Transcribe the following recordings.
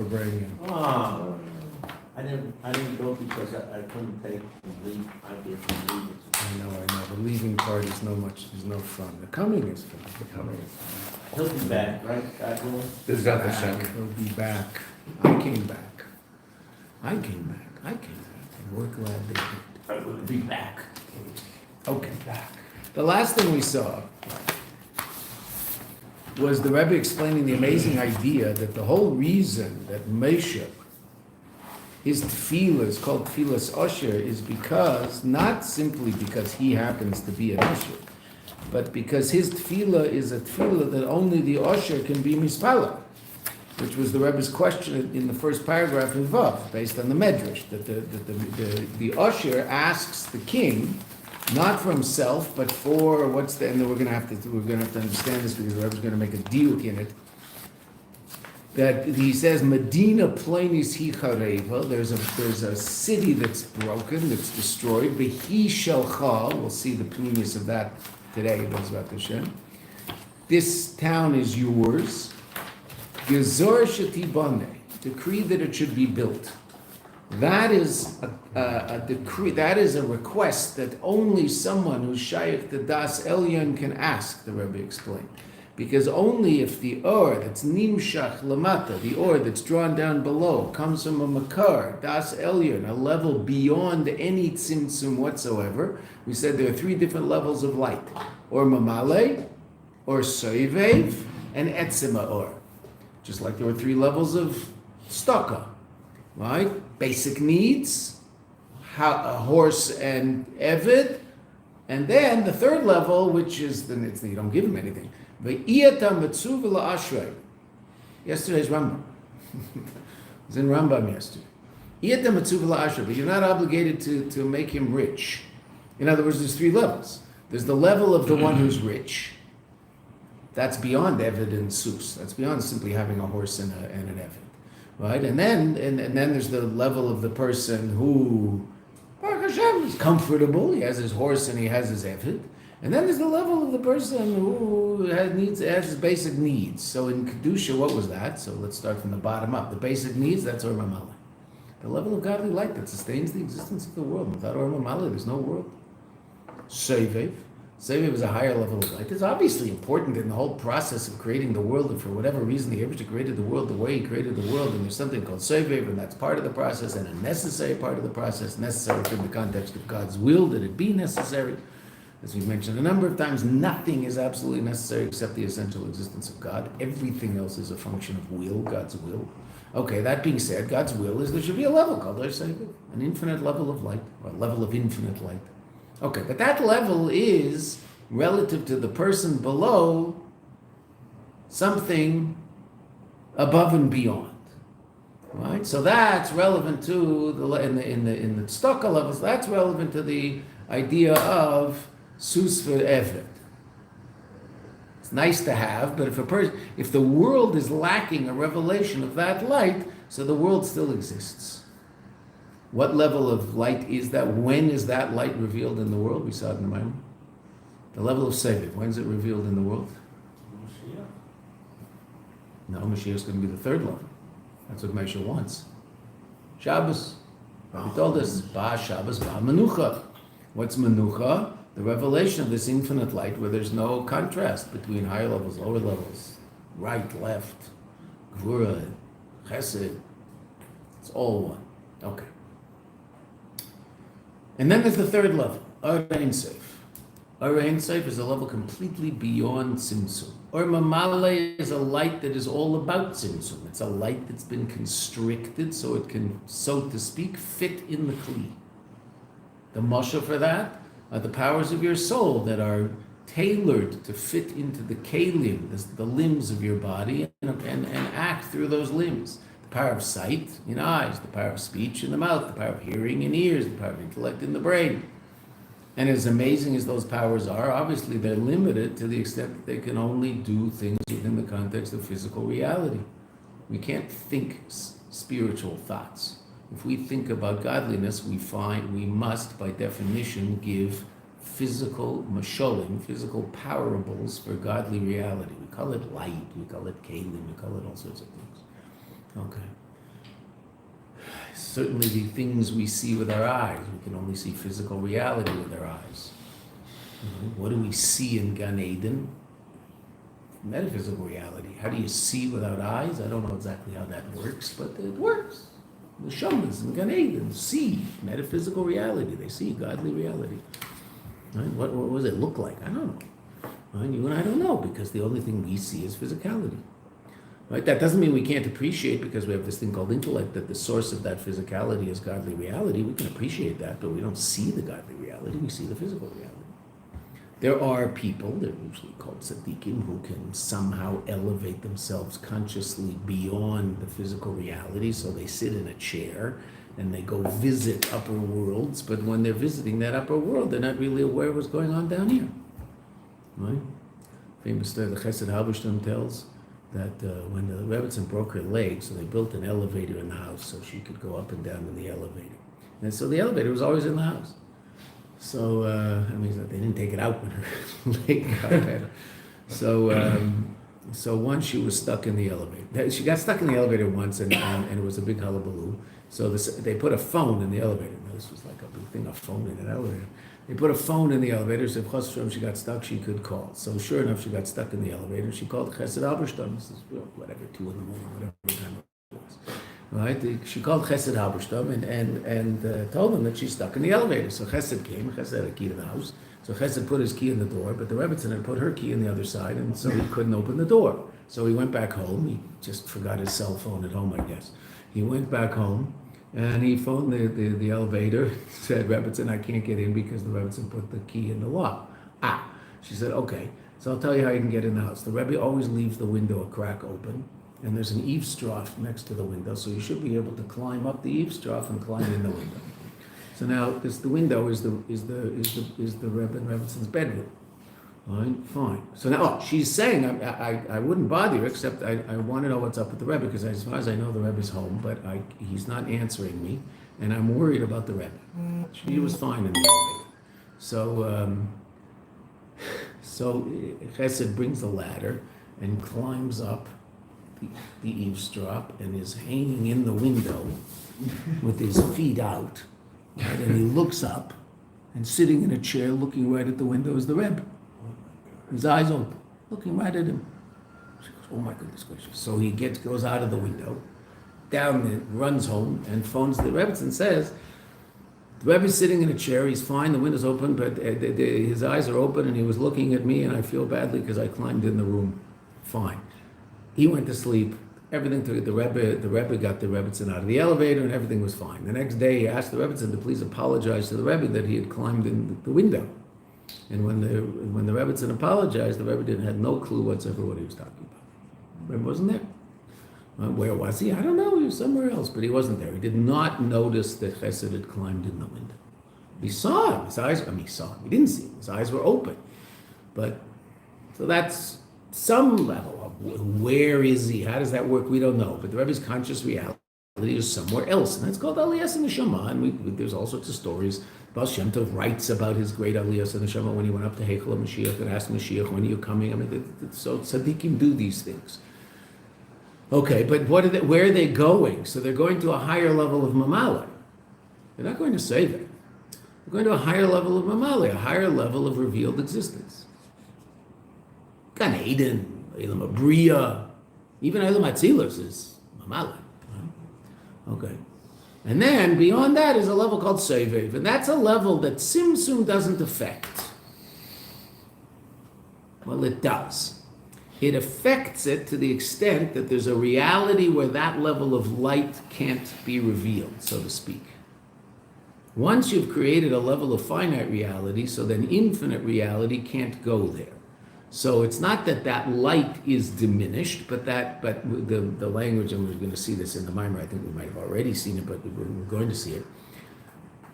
Vibranium. Oh, I didn't go because I couldn't take the leave. I didn't leave it. I know. The leaving part is no fun. The coming is fun. The coming is fun. He'll be back, right? God willing? This got the shock. He'll be back. I came back. And we're glad they did. I will be back. Okay, back. The last thing we saw was the Rebbe explaining the amazing idea that the whole reason that Moshe, his tefillah is called tefillas Osher, is because, not simply because he happens to be an Osher, but because his tefillah is a tefillah that only the Osher can be mispala, which was the Rebbe's question in the first paragraph in Vav, based on the Medrash, that the Osher asks the king, not for himself, but for and we're gonna have to understand this because the Rebbe's gonna make a diuk in it. That he says, Medina Plainis Hi Chareva, there's a city that's broken, that's destroyed. Behi Shalcha, we'll see the pneumis of that today, Bezrat Hashem. This town is yours. Gezor Shetibane, decree that it should be built. That is a decree, that is a request that only someone who's shaykh to Das Elyon can ask, the Rebbe explained. Because only if the or that's nimshach lamata, the or that's drawn down below, comes from a makar, Das Elyon, a level beyond any tzimtzum whatsoever. We said there are three different levels of light. Or mamale, or soivev, and etzema or. Just like there were three levels of staka. Right? Basic needs, a horse and eved, and then the third level, which is you don't give him anything. Yesterday's Rambam. It was in Rambam yesterday. But you're not obligated to make him rich. In other words, there's three levels. There's the level of the one who's rich. That's beyond eved and sus. That's beyond simply having a horse and an eved. Right, and then there's the level of the person who, Baruch Hashem, is comfortable. He has his horse and he has his eved. And then there's the level of the person who has his basic needs. So in Kedusha, what was that? So let's start from the bottom up. The basic needs, that's Or Mamale. The level of godly light that sustains the existence of the world. Without Or Mamale, there's no world. Sevev. Sevev is a higher level of light. It's obviously important in the whole process of creating the world, and for whatever reason, the Eibishter created the world the way he created the world, and there's something called Sevev, and that's part of the process, and a necessary part of the process, necessary from the context of God's will, that it be necessary. As we've mentioned a number of times, nothing is absolutely necessary except the essential existence of God. Everything else is a function of will, God's will. Okay, that being said, God's will is there should be a level called Sevev, an infinite level of light, or a level of infinite light. Okay, but that level is relative to the person below something above and beyond, right? So that's relevant to in the tzedakah levels. That's relevant to the idea of sus ve'eved. It's nice to have, but if the world is lacking a revelation of that light, so the world still exists. What level of light is that? When is that light revealed in the world? We saw it in the Mayanot. The level of Sevev. When is it revealed in the world? Mashiach. No, Mashiach is going to be the third level. That's what Moshe wants. Shabbos. He told us, Ba Shabbos, Ba Menucha. What's Menucha? The revelation of this infinite light where there's no contrast between higher levels, lower levels, right, left, Gvura, Chesed. It's all one. Okay. And then there's the third level, Or Ein Sof. Or Ein Sof is a level completely beyond Tzimtzum. Or Mamale is a light that is all about Tzimtzum. It's a light that's been constricted so it can, so to speak, fit in the Kli. The Moshe for that are the powers of your soul that are tailored to fit into the Kelim, the limbs of your body, and act through those limbs. The power of sight in eyes, the power of speech in the mouth, the power of hearing in ears, the power of intellect in the brain. And as amazing as those powers are, obviously they're limited to the extent that they can only do things within the context of physical reality. We can't think spiritual thoughts. If we think about godliness, we must, by definition, give physical masholim, physical parables for godly reality. We call it light, we call it kelim, we call it all sorts of things. Okay. certainly the things we see with our eyes. We can only see physical reality with our eyes. What do we see in Gan Eden? Metaphysical reality. How do you see without eyes? I don't know exactly how that works, but it works. The Shamas in Gan Eden see metaphysical reality. They see godly reality. Right? What does it look like? I don't know. Right? You and I don't know, because the only thing we see is physicality. Right? That doesn't mean we can't appreciate, because we have this thing called intellect, that the source of that physicality is godly reality. We can appreciate that, but we don't see the godly reality. We see the physical reality. There are people, they're usually called tzaddikim, who can somehow elevate themselves consciously beyond the physical reality. So they sit in a chair and they go visit upper worlds, but when they're visiting that upper world, they're not really aware of what's going on down here. Right? Famous story, the Chesed Halberstam tells that when the Rebbetzin broke her leg, so they built an elevator in the house so she could go up and down in the elevator. And so the elevator was always in the house. So, they didn't take it out when her leg got better. So once she was stuck in the elevator. She got stuck in the elevator once, and it was a big hullabaloo. So they put a phone in the elevator. Now, this was like a big thing, a phone in an elevator. They put a phone in the elevator, so if Chas V'Shalom she got stuck, she could call. So sure enough, she got stuck in the elevator. She called Chesed Halberstam. This is whatever, 2 in the morning, whatever time it was. Right? She called Chesed Halberstam and told them that she's stuck in the elevator. So Chesed came. Chesed had a key to the house. So Chesed put his key in the door, but the Rebbetzin had put her key in the other side, and so he couldn't open the door. So he went back home. He just forgot his cell phone at home, I guess. He went back home, and he phoned the elevator, said, Rebbetzin, I can't get in because the Rebbetzin put the key in the lock. She said, okay, so I'll tell you how you can get in the house. The Rebbe always leaves the window a crack open, and there's an eaves trough next to the window, so you should be able to climb up the eaves trough and climb in the window. So now, the window is the Rebbe and Rebbetzин's bedroom. All right, fine. So now, she's saying, I wouldn't bother you, except I want to know what's up with the Rebbe, because as far as I know, the Rebbe's home, but he's not answering me, and I'm worried about the Rebbe. She was fine in the elevator. So Chesed brings the ladder and climbs up the eavesdrop and is hanging in the window with his feet out. Right? And he looks up, and sitting in a chair looking right at the window is the Rebbe. His eyes open, looking right at him. She goes, oh my goodness gracious. So he goes out of the window, runs home, and phones the Rebbe and says, the Rebbe's sitting in a chair, he's fine, the window's open, but his eyes are open, and he was looking at me, and I feel badly because I climbed in the room. Fine. He went to sleep. Everything took the Rebbe got the Rebbetzin out of the elevator, and everything was fine. The next day, he asked the Rebbetzin to please apologize to the Rebbe that he had climbed in the window. And when the Rebbetzin apologized, the Rebbe had no clue whatsoever what he was talking about. The Rebbe wasn't there. Where was he? I don't know. He was somewhere else, but he wasn't there. He did not notice that Chesed had climbed in the window. He saw him. His eyes. He saw him. He didn't see him. His eyes were open. But so that's some level of where is he? How does that work? We don't know. But the Rebbe's conscious reality is somewhere else, and that's called Aliyas and Neshama. And there's all sorts of stories. Baal Shem Tov writes about his great Aliyas and Neshama when he went up to Heichel Mashiach and asked Mashiach, when are you coming? I mean, so tzaddikim do these things. Okay, but where are they going? So they're going to a higher level of Mamala. They're not going to say that. They're going to a higher level of Mamala, a higher level of revealed existence. Gan Eden, Elam Abriya, even Elam Atzilus is Mamala. Right? Okay. And then beyond that is a level called Sevev, and that's a level that Tzimtzum doesn't affect. Well, it does. It affects it to the extent that there's a reality where that level of light can't be revealed, so to speak. Once you've created a level of finite reality, so then infinite reality can't go there. So it's not that light is diminished, but the language, and we're going to see this in the Mimer, I think we might have already seen it, but we're going to see it.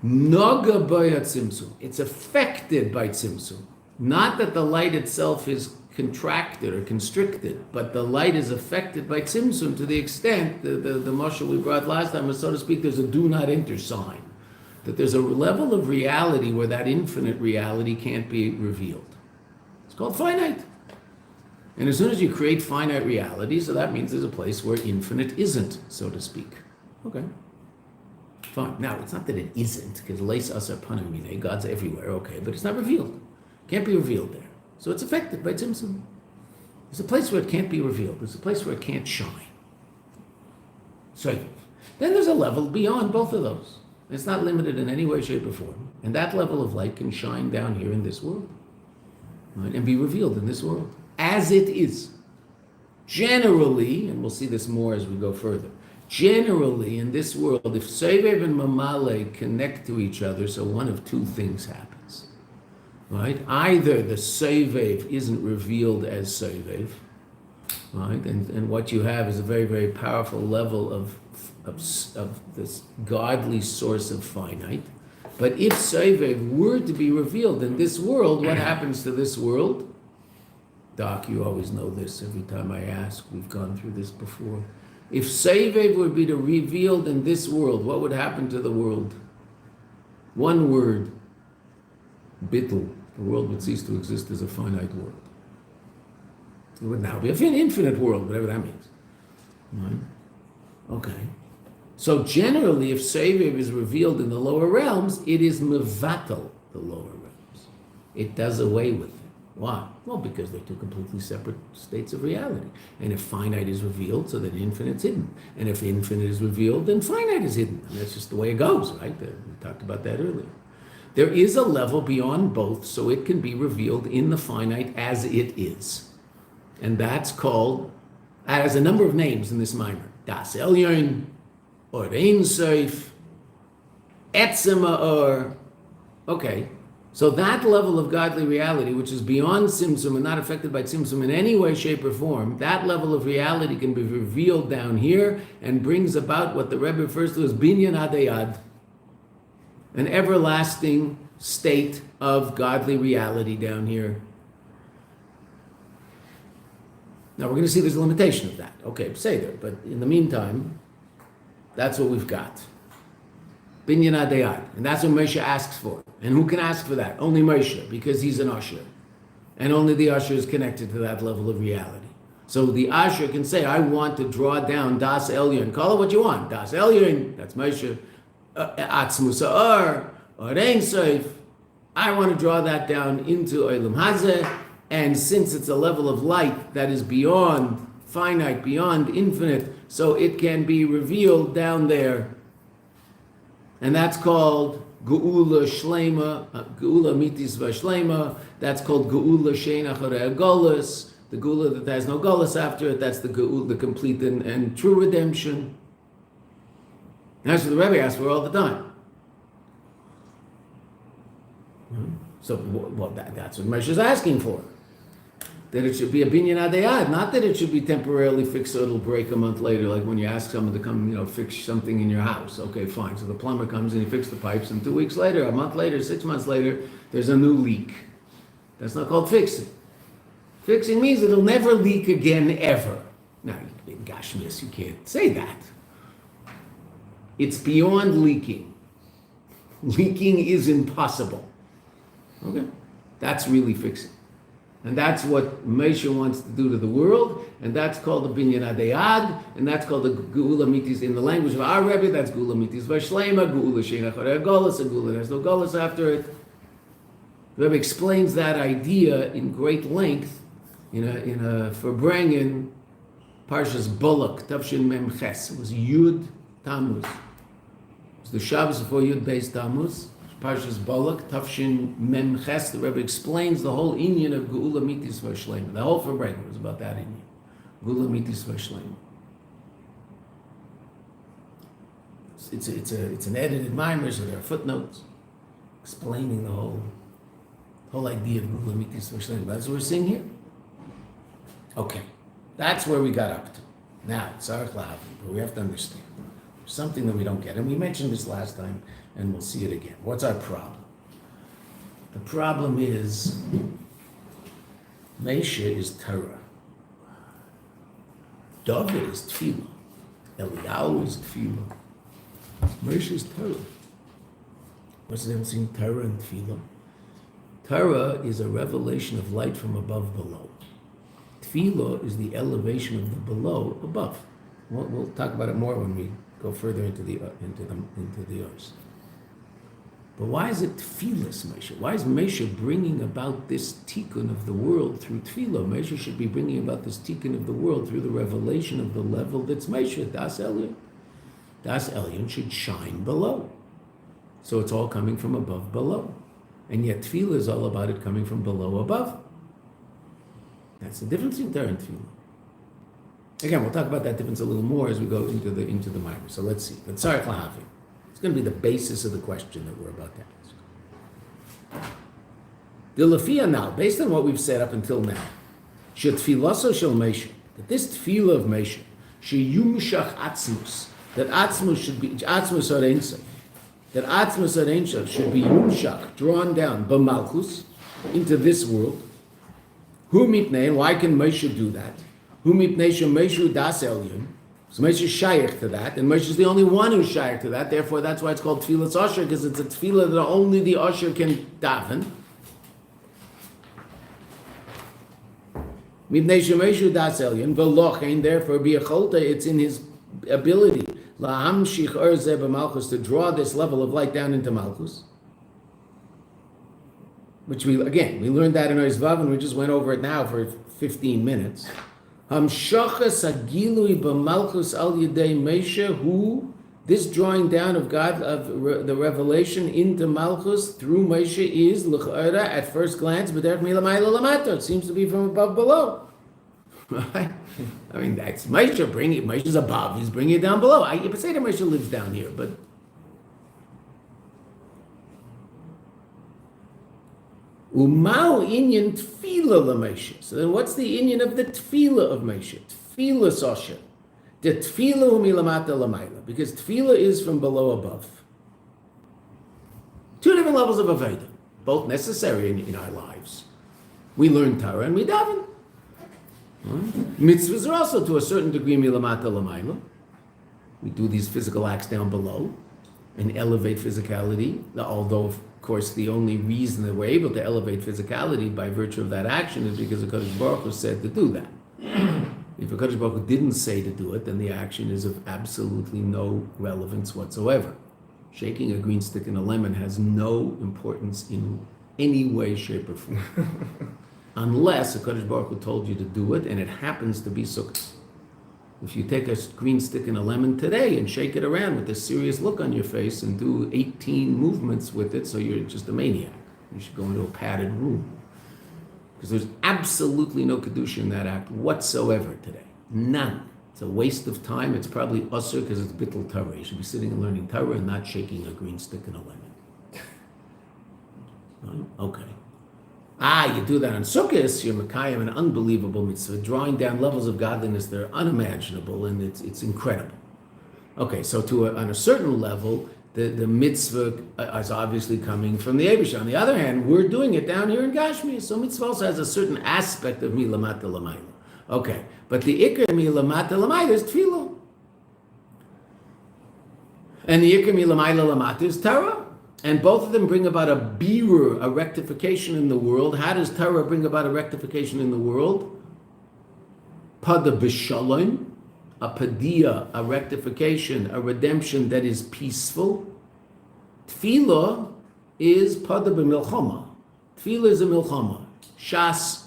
Noga b'ya tzimtzum. It's affected by tzimtzum. Not that the light itself is contracted or constricted, but the light is affected by tzimtzum to the extent, the mashal we brought last time was, so to speak, there's a do not enter sign. That there's a level of reality where that infinite reality can't be revealed. It's called finite. And as soon as you create finite reality, so that means there's a place where infinite isn't, so to speak. Okay. Fine. Now, it's not that it isn't, because leis asar panamine, God's everywhere, okay, but it's not revealed. Can't be revealed there. So it's affected by tzimtzum. There's a place where it can't be revealed. There's a place where it can't shine. So then there's a level beyond both of those. It's not limited in any way, shape, or form. And that level of light can shine down here in this world, right? And be revealed in this world as it is. Generally, and we'll see this more as we go further, generally in this world, if Sevev and Mamale connect to each other, so one of two things happens, right? Either the Sevev isn't revealed as Sevev, right? And what you have is a very, very powerful level of this godly source of finite. But if Sevev were to be revealed in this world, what happens to this world? Doc, you always know this every time I ask. We've gone through this before. If Sevev would be revealed in this world, what would happen to the world? One word, bittul. The world would cease to exist as a finite world. It would now be an infinite world, whatever that means. Right? Okay. So generally, if Sevev is revealed in the lower realms, it is mevatel, the lower realms. It does away with it. Why? Well, because they're two completely separate states of reality. And if finite is revealed, so then infinite's hidden. And if infinite is revealed, then finite is hidden. And that's just the way it goes, right? We talked about that earlier. There is a level beyond both, so it can be revealed in the finite as it is. And that's called, it has a number of names in this mimer. Das Elyon, or Ein Sof, Etzem Or. Okay. So that level of godly reality, which is beyond Tzimtzum and not affected by Tzimtzum in any way, shape, or form, that level of reality can be revealed down here and brings about what the Rebbe refers to as binyan adayad, an everlasting state of godly reality down here. Now we're going to see there's a limitation of that. Okay, say there, but in the meantime, that's what we've got. Binyan adayad, and that's what Moshe asks for. And who can ask for that? Only Moshe, because he's an usher. And only the usher is connected to that level of reality. So the usher can say, I want to draw down Das Elyon. Call it what you want. Das Elyon, that's Moshe. Atzmus Ha'or, or Ein Sof. I want to draw that down into Olam Hazeh. And since it's a level of light that is beyond finite, beyond infinite, so it can be revealed down there. And that's called Geula Shlema, Geula Mitis Vashlema. That's called Geula Shein Acharei Golus. The Geula that has no Golus after it, that's the Geula, the complete and true redemption. And that's what the Rebbe asks for all the time. So, well, that's what Moshe is asking for. That it should be a binyan adayad, not that it should be temporarily fixed so it'll break a month later, like when you ask someone to come, fix something in your house. Okay, fine. So the plumber comes and he fixes the pipes, and 2 weeks later, a month later, 6 months later, there's a new leak. That's not called fixing. Fixing means it'll never leak again, ever. Now, in Gashmis, you can't say that. It's beyond leaking. Leaking is impossible. Okay? That's really fixing. And that's what Moshe wants to do to the world, and that's called the binyan adayad, and that's called the geula mitis. In the language of our Rebbe, that's geula mitis vashlema, geula shein acharei golus, a geula that has no golus after it. The Rebbe explains that idea in great length in a Farbrengen, Parshas Bullock, Tavshin Mem Ches. It was Yud Tammuz. It was the Shabbos before Yud Beis Tammuz. Parshas Bullock, Tavshin Mem Ches. The Rebbe explains the whole inyan of Geula Mitis Vashlema. The whole Farbrengen was about that inyan. Geula Mitis Vashlema. It's an edited mimer, so there are footnotes explaining the whole idea of Geula Mitis Vashlema. That's what we're seeing here. Okay, that's where we got up to. Now, Tzarech Lahavin, but we have to understand something that we don't get, and we mentioned this last time, and we'll see it again. What's our problem? The problem is Moshe is Torah, David is Tefillah, Eliyahu is Tefillah, Moshe is Torah. What's the difference between Torah and Tefillah? Torah is a revelation of light from above below. Tefillah is the elevation of the below above. We'll talk about it more when we go further into the Immerse. But why is it tefillas, Moshe? Why is Moshe bringing about this tikkun of the world through tefillah? Moshe should be bringing about this tikkun of the world through the revelation of the level that's Moshe, Das Elyon. Das Elyon should shine below. So it's all coming from above below. And yet tefillah is all about it coming from below above. That's the difference in Torah and tefillah. Again, we'll talk about that difference a little more as we go into the Myra. So let's see. But Tzarech Lahavin. It's going to be the basis of the question that we're about to ask. The Lafia now, based on what we've said up until now, should tfilaso shel Moshe, that this tefillah of Moshe, sheyumshach atzmus, that atzmus should be atzmus ad ein sof, that atzmus ad ein sof should be yumshach, drawn down b'malchus into this world. Hu mitnei, why can Moshe do that? Hu mitnei shemoshe das elyon. So Moshe is shaykh to that, and Moshe is the only one who's shaykh to that. Therefore, that's why it's called tefillas osher, because it's a tefillah that only the osher can daven. Mipnei shemoshe das elyon v'lochein. Therefore, biyacholta, it's in his ability lahamshich orzeh b'malchus, to draw this level of light down into malchus. Which we learned that in Oizvav, and we just went over it now for 15 minutes. Hamshachas agilui b'malchus al yedei Moshe, who this drawing down of God, of the revelation into malchus through Moshe, is l'cha'ara at first glance, but derech milamayla lamato. It seems to be from above below. Right? I mean, that's Moshe bringing it. Moshe's above. He's bringing it down below. You could say that Moshe lives down here, but Umau inyan tefillah l'Moshe. So then what's the inyan of the tefillah of Moshe? Tefillah sosha. The tefillah hu milamata l'mayla. Because tefillah is from below above. Two different levels of avodah, both necessary in our lives. We learn Torah and we daven. Mitzvahs are also to a certain degree milamata l'mayla. We do these physical acts down below and elevate physicality, although of course the only reason that we're able to elevate physicality by virtue of that action is because the Kadosh Baruch Hu said to do that. If the Kadosh Baruch Hu didn't say to do it, then the action is of absolutely no relevance whatsoever. Shaking a green stick in a lemon has no importance in any way, shape, or form. Unless the Kadosh Baruch Hu told you to do it, and it happens to be sukkah. If you take a green stick and a lemon today and shake it around with a serious look on your face and do 18 movements with it, so you're just a maniac. You should go into a padded room. Because there's absolutely no kedusha in that act whatsoever today. None. It's a waste of time. It's probably usher because it's bittul Torah. You should be sitting and learning Torah and not shaking a green stick and a lemon. Okay. You do that on Sukkot, you're Mekayim, an unbelievable mitzvah, drawing down levels of godliness that are unimaginable, and it's incredible. Okay, so on a certain level, the mitzvah is obviously coming from the Eibush. On the other hand, we're doing it down here in Gashmi, so mitzvah also has a certain aspect of milamata lamayla. Okay, but the ikar milamata lamayla is tefillah. And the ikar milamayla lamata is Torah. And both of them bring about a birur, a rectification in the world. How does Torah bring about a rectification in the world? Pada b'shalom, a padia, a rectification, a redemption that is peaceful. Tefillah is pada b'milchama. Tefillah is a milchama. Shas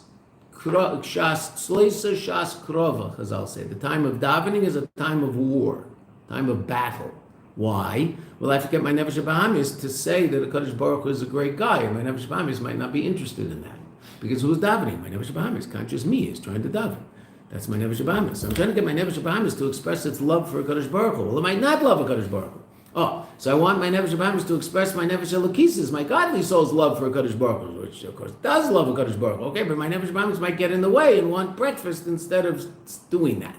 tzleisa, shas krova, Chazal say. The time of davening is a time of war, time of battle. Why? Well, I have to get my Nefesh Bahamis to say that the Kadosh Baruch Hu is a great guy, and my Nefesh Bahamis might not be interested in that. Because who's davening? My Nefesh Bahamis, can't just me, is trying to daven. That's my Nefesh Bahamis. So I'm trying to get my Nefesh Bahamis to express its love for a Kadosh Baruch Hu. Well, it might not love a Kadosh Baruch Hu. So I want my Nefesh Bahamis to express my Nefesh Elokisis, my godly soul's love for a Kadosh Baruch Hu, which of course does love a Kadosh Baruch Hu. Okay, but my Nefesh Bahamis might get in the way and want breakfast instead of doing that.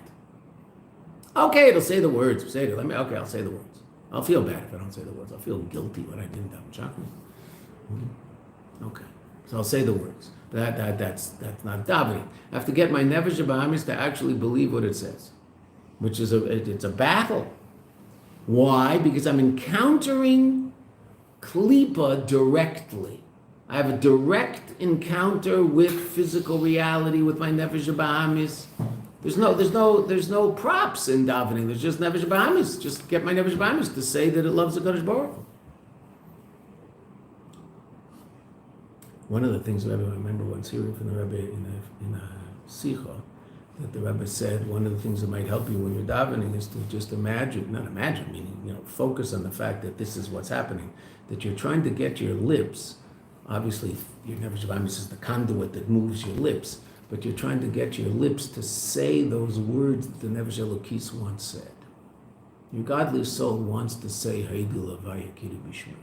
Okay, it'll say the words. Okay, I'll say the words. I'll feel bad if I don't say the words. I'll feel guilty when I didn't daven chocolate. Okay, so I'll say the words. That's not davening. I have to get my Nefesh Bahamis to actually believe what it says, which is it's a battle. Why? Because I'm encountering klipa directly. I have a direct encounter with physical reality with my Nefesh Bahamis. There's no props in davening. There's just nefesh b'amis. Just get my nefesh b'amis to say that it loves the Kadosh Baruch Hu. One of the things I remember once hearing from the Rebbe in a sicha, that the Rebbe said one of the things that might help you when you're davening is to just meaning focus on the fact that this is what's happening, that you're trying to get your lips. Obviously, your nefesh b'amis is the conduit that moves your lips. But you're trying to get your lips to say those words that the Nefesh Elokis once said. Your godly soul wants to say, Haidul Avaya Kiri Bishmei.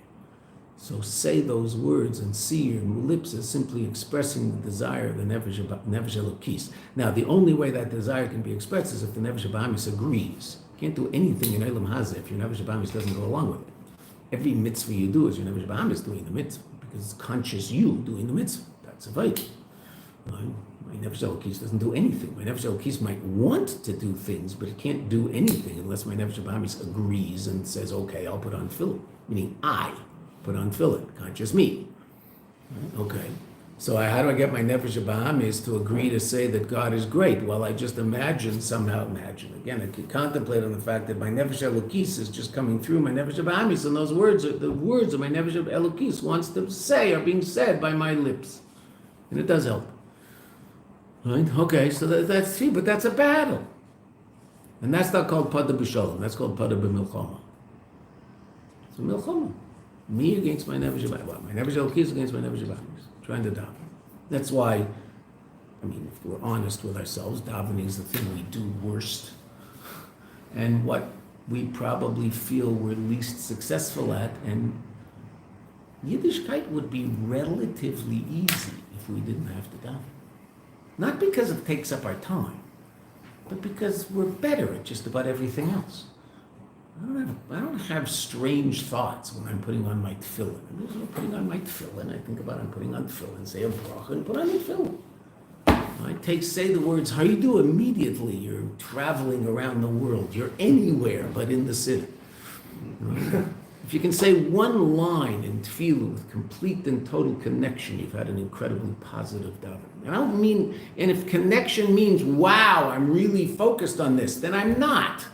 So say those words and see your lips as simply expressing the desire of the Nefesh Elokis. Now, the only way that desire can be expressed is if the Nefesh B'amis agrees. You can't do anything in Eilam Hazeh if your Nefesh B'amis doesn't go along with it. Every mitzvah you do is your Nefesh B'amis doing the mitzvah, because it's conscious you doing the mitzvah. That's a vayt. My Nefesh Elokis doesn't do anything. My Nefesh Elokis might want to do things, but it can't do anything unless my Nefesh B'amis agrees and says, okay, I'll put on tefillin. Meaning I put on tefillin, conscious me. Okay. So how do I get my Nefesh B'amis to agree to say that God is great? Well, I just somehow imagine. Again, I could contemplate on the fact that my Nefesh Elokis is just coming through my Nefesh B'amis, and those words, the words of my Nefesh Elokis wants to say are being said by my lips. And it does help. Right? Okay, so that's true, but that's a battle. And that's not called Pada B'Shalom, that's called Pada B'Milchama. It's a Milchama. Me against my Nefesh B'amis. Well, my Nefesh Elokis against my Nefesh B'amis. Trying to daven. That's why, if we're honest with ourselves, davening is the thing we do worst. And what we probably feel we're least successful at, and Yiddishkeit would be relatively easy if we didn't have to daven. Not because it takes up our time, but because we're better at just about everything else. I don't have strange thoughts when I'm putting on my tefillin. I'm putting on my tefillin. I think about I'm putting on tefillin, say a bracha, and put on the tefillin. Say the words, how you do immediately. You're traveling around the world. You're anywhere but in the city. Right? If you can say one line in tefillah with complete and total connection, you've had an incredibly positive davening. And I don't mean, and if connection means, wow, I'm really focused on this, then I'm not.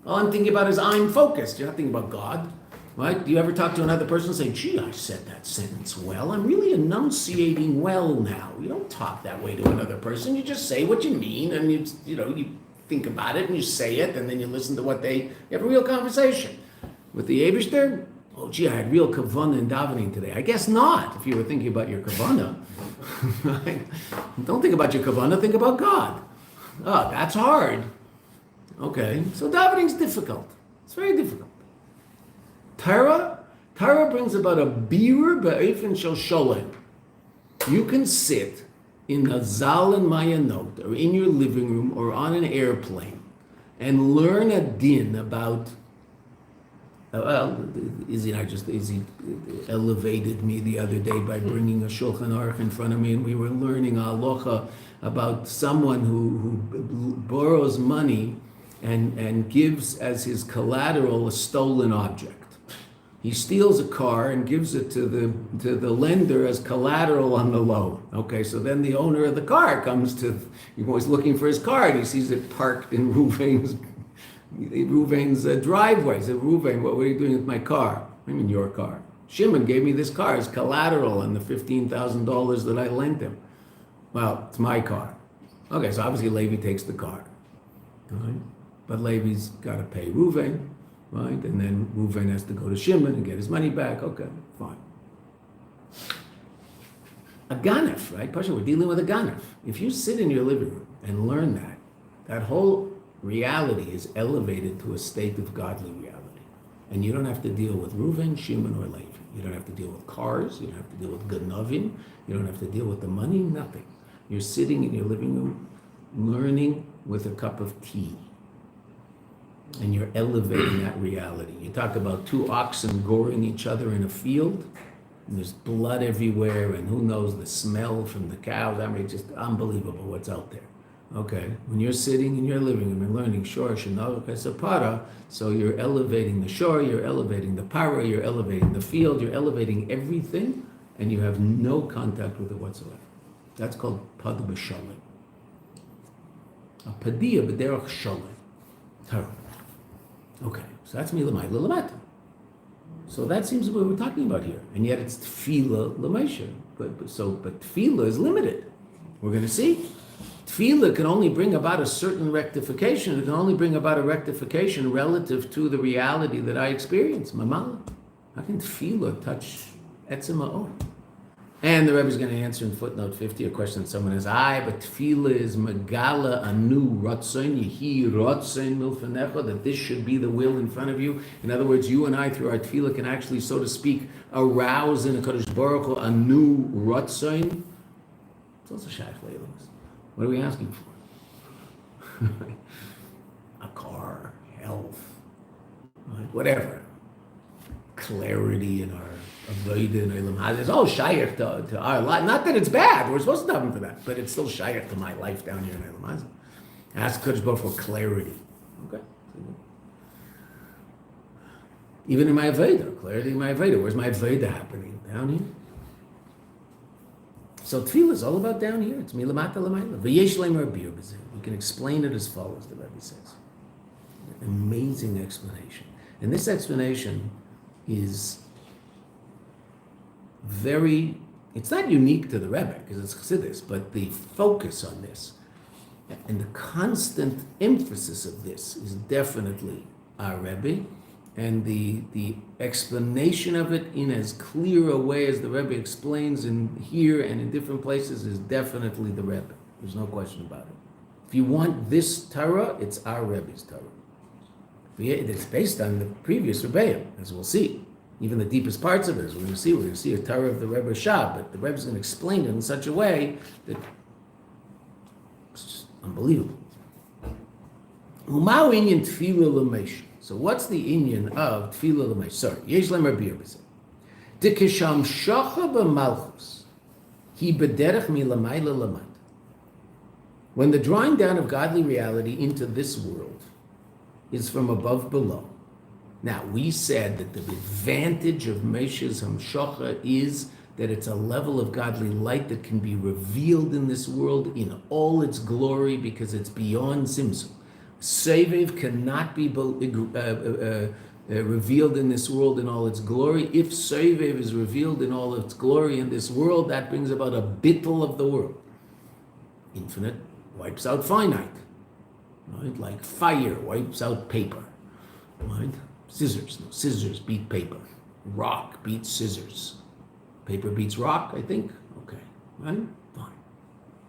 All I'm thinking about is I'm focused. You're not thinking about God, right? Do you ever talk to another person and say, gee, I said that sentence well. I'm really enunciating well now. You don't talk that way to another person. You just say what you mean, and you think about it, and you say it, and then you listen to you have a real conversation. With the Eibishter, oh gee, I had real kavanah in davening today. I guess not, if you were thinking about your kavanah. Right? Don't think about your kavanah, think about God. Oh, that's hard. Okay, so davening is difficult. It's very difficult. Torah brings about a birur be'efen shel sholem. You can sit in a zal and Mayanot, or in your living room, or on an airplane, and learn a din about. Izzy elevated me the other day by bringing a Shulchan Aruch in front of me, and we were learning halacha about someone who borrows money and gives as his collateral a stolen object. He steals a car and gives it to the lender as collateral on the loan. Okay, so then the owner of the car he was looking for his car, and he sees it parked in Ruvain's driveway. He said, Ruvain, what are you doing with my car? I mean, your car. Shimon gave me this car as collateral on the $15,000 that I lent him. Well, it's my car. Okay, so obviously Levi takes the car. Right? But Levi's got to pay Ruvain, right? And then Ruvain has to go to Shimon and get his money back. Okay, fine. A ganef, right? Pasha, we're dealing with a ganef. If you sit in your living room and learn that whole reality is elevated to a state of godly reality. And you don't have to deal with Reuven, Shimon, or Levi. You don't have to deal with cars. You don't have to deal with ganavim. You don't have to deal with the money, nothing. You're sitting in your living room learning with a cup of tea. And you're elevating that reality. You talk about two oxen goring each other in a field, and there's blood everywhere, and who knows the smell from the cows. I mean, just unbelievable what's out there. Okay, when you're sitting in your living room and learning Shor Shanavak Sapara, so you're elevating the shore, you're elevating the para, you're elevating the field, you're elevating everything, and you have no contact with it whatsoever. That's called Pada B'Shalom. a padiyah b'derech sholem. Torah. Okay, so that's milamayla lamata. So that seems what we're talking about here, and yet it's tefillah l'meisha. But tefillah is limited. We're going to see. Tefillah can only bring about a certain rectification. It can only bring about a rectification relative to the reality that I experience. Mamala. How can tefillah touch etzem ha'or? And the Rebbe is going to answer in footnote 50 a question that someone has. But tefillah is megala anu ratzain yehi ratzain milfanecha, that this should be the will in front of you. In other words, you and I, through our tefillah, can actually, so to speak, arouse in a Kadosh Baruch Hu anu ratzain. It's also shaykh leilos. What are we asking for? A car, health, right? Whatever. Clarity in our avodah and Olam Hazeh. It's all shaykh to our life. Not that it's bad. We're supposed to have him for that, but it's still shaykh to my life down here in Olam Hazeh. Ask Kadosh Baruch for clarity. Okay. Even in my avodah, clarity in my avodah. Where's my avodah happening? Down here. So tefillah is all about down here. It's milamata lamayla. V'yesh lemer bir b'zeh. We can explain it as follows, the Rebbe says. An amazing explanation. And this explanation is very, it's not unique to the Rebbe, because it's Chassidus, but the focus on this and the constant emphasis of this is definitely our Rebbe, and the explanation of it in as clear a way as the Rebbe explains in here and in different places is definitely the Rebbe. There's no question about it. If you want this Torah, it's our Rebbe's Torah. It's based on the previous Rebbeim, as we'll see. Even the deepest parts of it, as we're going to see a Torah of the Rebbe Shab, but the Rebbe's going to explain it in such a way that it's just unbelievable. Umau inyan tefillah l'meish. So what's the inyan of tefillah l'meish? Sorry, yesh lemer bir b'zeh. Dekesham shacha b'malchus, hi b'derech milamayla lamat. When the drawing down of godly reality into this world is from above below. Now, we said that the advantage of Moshe's Hamshacha is that it's a level of godly light that can be revealed in this world in all its glory because it's beyond Tzimtzum. Sevev cannot be revealed in this world in all its glory. If Sevev is revealed in all its glory in this world, that brings about a bittul of the world. Infinite wipes out finite. Right? Like fire wipes out paper. Right? Scissors beat paper. Rock beats scissors. Paper beats rock, I think? Okay. Right? Fine.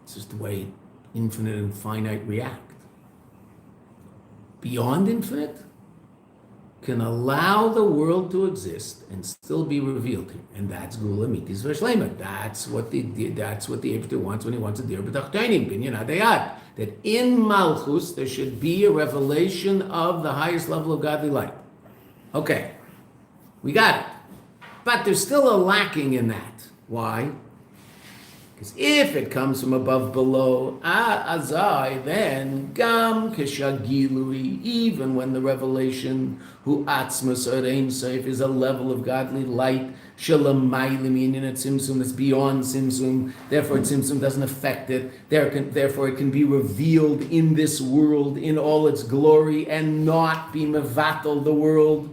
It's just the way infinite and finite react. Beyond infinite can allow the world to exist and still be revealed here. And that's Gula Mitis Veshlema. That's what the Eibter wants when he wants a dir b'tachteinim, binyan adayad. That in Malchus there should be a revelation of the highest level of godly light. Okay, we got it. But there's still a lacking in that. Why? Because if it comes from above below, azai, then gam keshagilui, even when the revelation hu atzmas arein seif is a level of godly light, shalamaylim in a tzimtzum that's beyond tzimtzum, therefore tzimtzum doesn't affect it. Therefore it can be revealed in this world in all its glory and not be mevatel the world.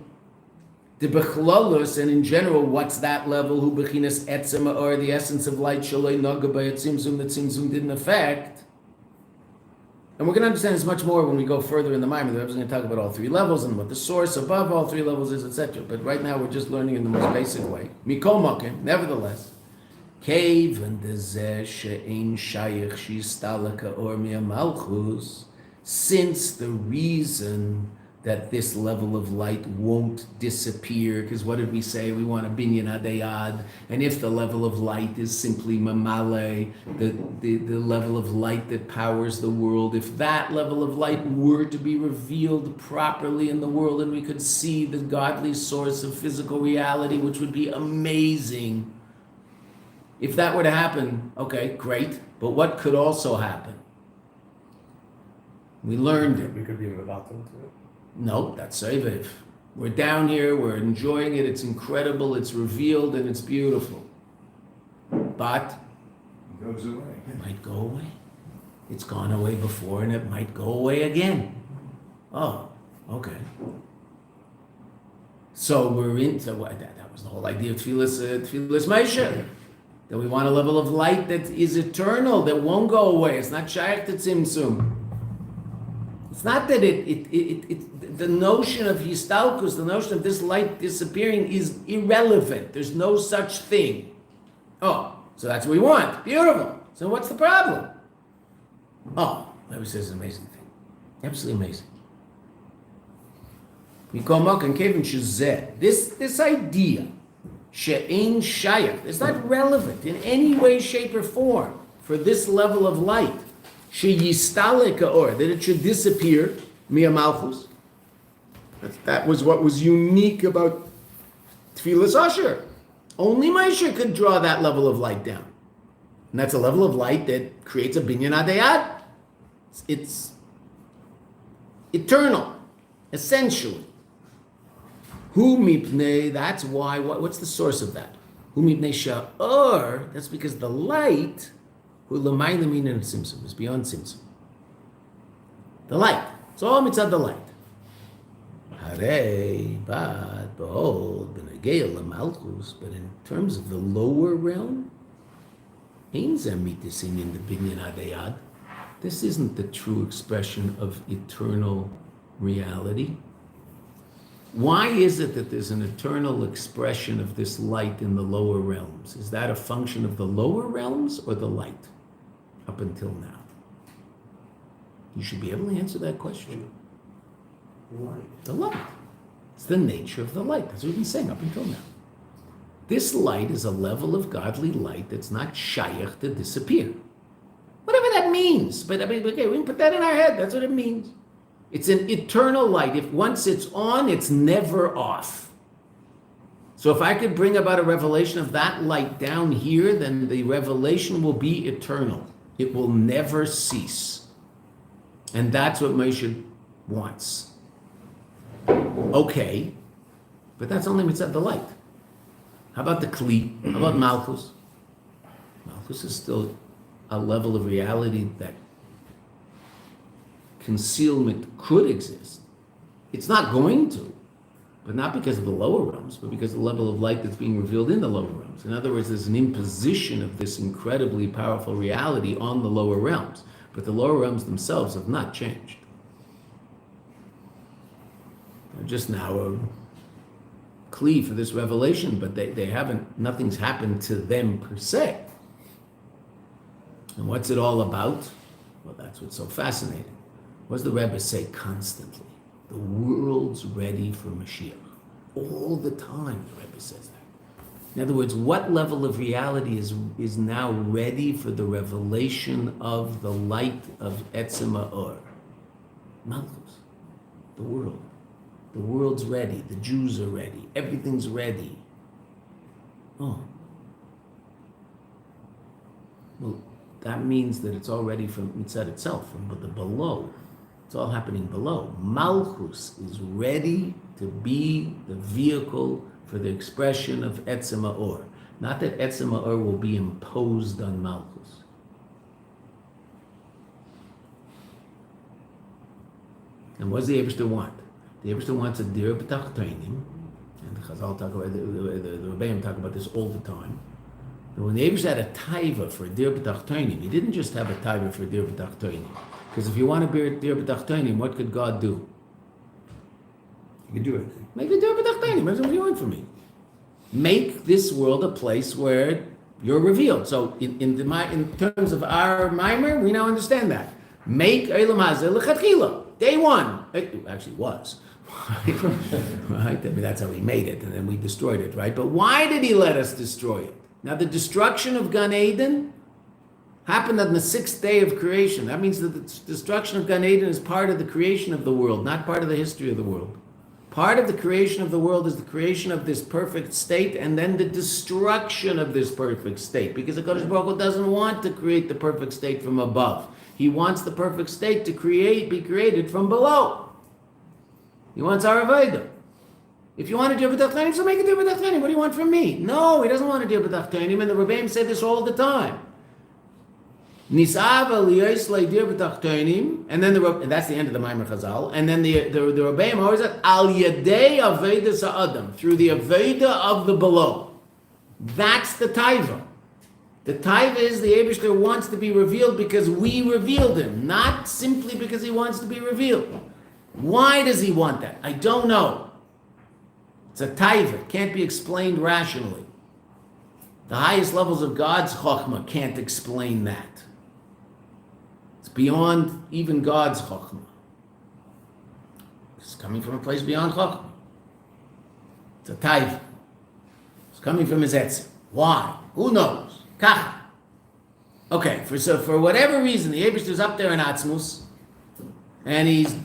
The bechlolus, and in general, what's that level? Who bechinas etzem or the essence of light shaloi nagabay at tzimtzum that tzimtzum didn't affect. And we're going to understand this much more when we go further in the Maimon. We're going to talk about all three levels and what the source above all three levels is, etc. But right now we're just learning in the most basic way. Mikol makim, nevertheless, cave and dezeh she'ein shayich shistalaka or malchus, since the reason that this level of light won't disappear, because what did we say? We want a binyan adayad, and if the level of light is simply mamale, the level of light that powers the world, if that level of light were to be revealed properly in the world and we could see the godly source of physical reality, which would be amazing. If that were to happen, okay, great, but what could also happen? We learned it. We could be about to it. No, that's Sevev. We're down here, we're enjoying it, it's incredible, it's revealed, and it's beautiful. But it goes away. it might go away. It's gone away before and it might go away again. Oh, okay. So we're into that was the whole idea of Tfilas Moshe. That we want a level of light that is eternal, that won't go away. It's not shaykh to tzimtzum. It's not that the notion of histalkus, the notion of this light disappearing is irrelevant. There's no such thing. Oh, so that's what we want. Beautiful. So what's the problem? Oh, Rabbi says an amazing thing. Absolutely amazing. This idea, she'ein shaykh, is not relevant in any way, shape, or form for this level of light. She'yistale ka'or, that it should disappear, mia malchus. That was what was unique about Tfilas Asher. Only Moshe could draw that level of light down. And that's a level of light that creates a binyan adayad. It's eternal, essentially. Hu mipnei, that's why, what's the source of that? Hu mipnei sha'or, that's because the light, hu l'mayla minan simsum, is beyond simsum. The light, it's all mitzad the light. Harei, but, behold, b'negei l'malchus, but in terms of the lower realm, ein zeh mitisin in the binyan adayad. This isn't the true expression of eternal reality. Why is it that there's an eternal expression of this light in the lower realms? Is that a function of the lower realms or the light up until now? You should be able to answer that question. Light. The light. It's the nature of the light. That's what we've been saying up until now. This light is a level of godly light that's not shaykh to disappear. Whatever that means. But I mean, okay, we can put that in our head. That's what it means. It's an eternal light. If once it's on, it's never off. So if I could bring about a revelation of that light down here, then the revelation will be eternal. It will never cease. And that's what Moshe wants. Okay, but that's only mitzvah the light. How about the Kli? How about Malchus? Malchus is still a level of reality that concealment could exist. It's not going to, but not because of the lower realms, but because of the level of light that's being revealed in the lower realms. In other words, there's an imposition of this incredibly powerful reality on the lower realms, but the lower realms themselves have not changed. They're just now a Kli for this revelation, but they haven't, nothing's happened to them per se. And what's it all about? Well, that's what's so fascinating. What does the Rebbe say constantly? The world's ready for Mashiach. All the time, the Rebbe says that. In other words, what level of reality is now ready for the revelation of the light of Etzem Ha'or? Malchus, the world. The world's ready. The Jews are ready. Everything's ready. Oh. Well, that means that it's all ready from Mitzad itself, from the below. It's all happening below. Malchus is ready to be the vehicle for the expression of Etzem Ha'or. Not that Etzem Ha'or will be imposed on Malchus. And what does the Eibishter want? The Eibishter wants a dir b'tachtonim, and the Chazal talk about, the Rebbeim talk about this all the time. And when the Eibishter had a taiva for a dir b'tachtonim, he didn't just have a taiva for a dir b'tachtonim. Because if you want to be a dir b'tachtonim, what could God do? You can do anything. Make a dir b'tachtonim. What do you want from me? Make this world a place where you're revealed. So in terms of our mimer, we now understand that. Make Eilam Hazeh l'chatchila. Day one. It actually was. Right? I mean, that's how he made it, and then we destroyed it, right? But why did he let us destroy it? Now, the destruction of Gan Eden happened on the sixth day of creation. That means that the destruction of Gan Eden is part of the creation of the world, not part of the history of the world. Part of the creation of the world is the creation of this perfect state, and then the destruction of this perfect state, because the HaKadosh Baruch Hu doesn't want to create the perfect state from above. He wants the perfect state to be created from below. He wants our Avodah. If you want to do b'tachtonim, so make it do b'tachtonim. What do you want from me? No, he doesn't want to do b'tachtonim, and the Rebbeim say this all the time. Nisava liyos leidir b'tachtonim, and then and that's the end of the Maimer Chazal, and then the Rebbeim always said, al yadei aveda sa'adam, through the aveda of the below. That's the taiva. The taiva is the Eibishter wants to be revealed because we revealed him, not simply because he wants to be revealed. Why does he want that? I don't know. It's a taiva. It can't be explained rationally. The highest levels of God's chokhmah can't explain that. It's beyond even God's chokhmah. It's coming from a place beyond chokhmah. It's a taiva. It's coming from his etzem. Why? Who knows? Kach. Okay, for whatever reason, the Eibishter's up there in Atzmus, and he's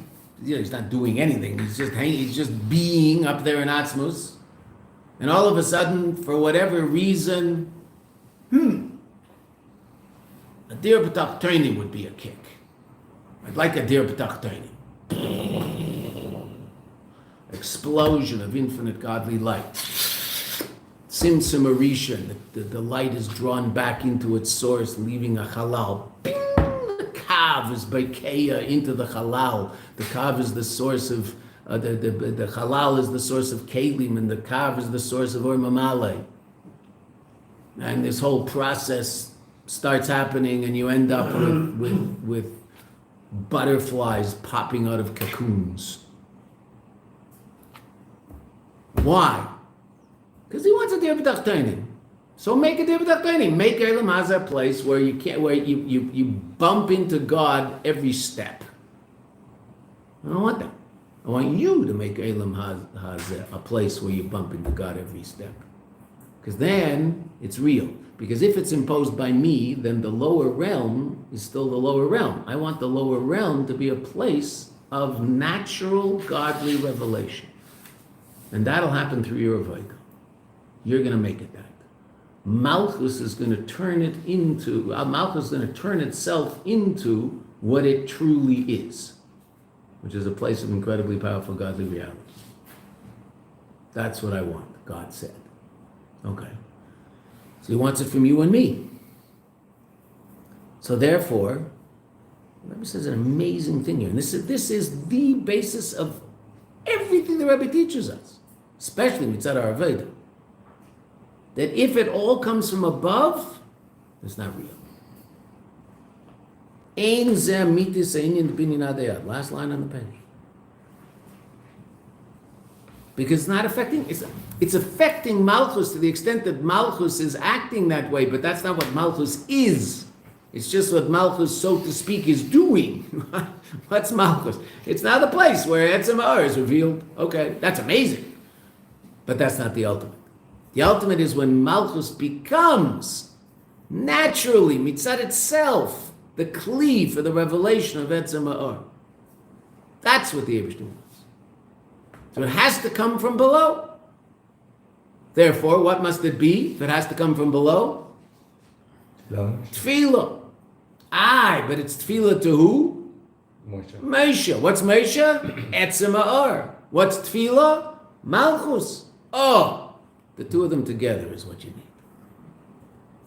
not doing anything. He's just being up there in Atzmus, and all of a sudden, for whatever reason, a dir b'tach toini would be a kick. I'd like a dir b'tach toini. Explosion of infinite godly light. Simsim Arishan, the light is drawn back into its source, leaving a halal. Bing! The kav is baikeya into the halal. The kav is the source of, the halal is the source of kelim, and the kav is the source of or mamale. And this whole process starts happening, and you end up with butterflies popping out of cocoons. Why? Because he wants a dir b'tach tonim. So make a dir b'tach tonim. Make Elam Hazeh a place where you bump into God every step. I don't want that. I want you to make Elam Hazeh a place where you bump into God every step. Because then it's real. Because if it's imposed by me, then the lower realm is still the lower realm. I want the lower realm to be a place of natural godly revelation. And that'll happen through your avodah. You're going to make it that. Malchus is going to turn it into, Malchus is going to turn itself into what it truly is, which is a place of incredibly powerful godly reality. That's what I want, God said. Okay. So he wants it from you and me. So therefore, the Rebbe says an amazing thing here. And this is the basis of everything the Rebbe teaches us, especially Mitzad Avodah. That if it all comes from above, it's not real. Ein zeh mitis einyan binyan adayad. Last line on the page. Because it's not affecting, it's affecting Malchus to the extent that Malchus is acting that way, but that's not what Malchus is. It's just what Malchus, so to speak, is doing. What's Malchus? It's not the place where Etzem Ha'or is revealed. Okay, that's amazing. But that's not the ultimate. The ultimate is when Malchus becomes naturally, mitzad itself, the kli for the revelation of Etzem Ha'or. That's what the Eibishter wants. So it has to come from below. Therefore, what must it be if it has to come from below? Tefillah. Aye, but it's tefillah to who? Moshe. What's Moshe? Etzem Ha'or. What's tefillah? Malchus. Oh. The two of them together is what you need.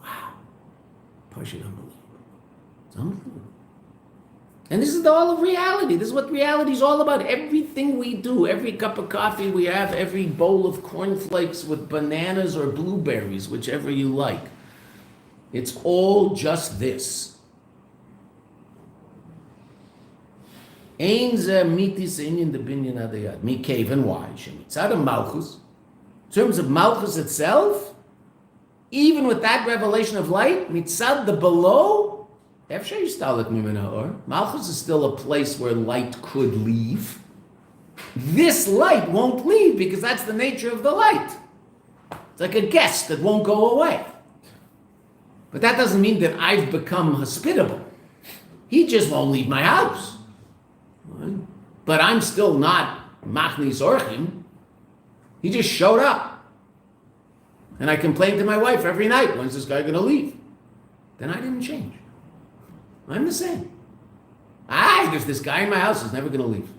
Wow. Partially unbelievable. It's unbelievable. And this is all of reality. This is what reality is all about. Everything we do, every cup of coffee we have, every bowl of cornflakes with bananas or blueberries, whichever you like. It's all just this. Ein zeh mitis einyan binyan adayad. Mikaven, why? Shemitzad Malchus. In terms of Malchus itself, even with that revelation of light, mitzad the below, Malchus is still a place where light could leave. This light won't leave because that's the nature of the light. It's like a guest that won't go away. But that doesn't mean that I've become hospitable. He just won't leave my house. Right? But I'm still not machnis orchim. He just showed up. And I complained to my wife every night, when's this guy going to leave? Then I didn't change. I'm the same. There's this guy in my house who's never going to leave.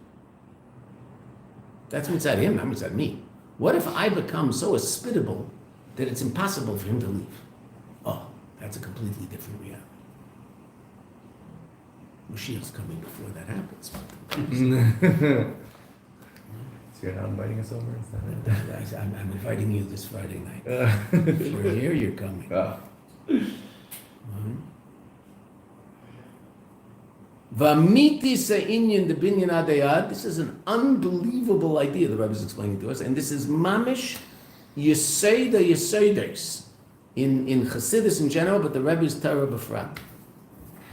That's mitzad him, not mitzad me. What if I become so hospitable that it's impossible for him to leave? Oh, that's a completely different reality. Mashiach's coming before that happens. So you're not inviting us over? Is that it? I'm inviting you this Friday night. If you're here, you're coming. V'amiti se'inyan de binyan adayad. This is an unbelievable idea the Rebbe is explaining to us, and this is mamish yeseda yesedes in Chassidus in general, but the Rebbe's Torah b'frat.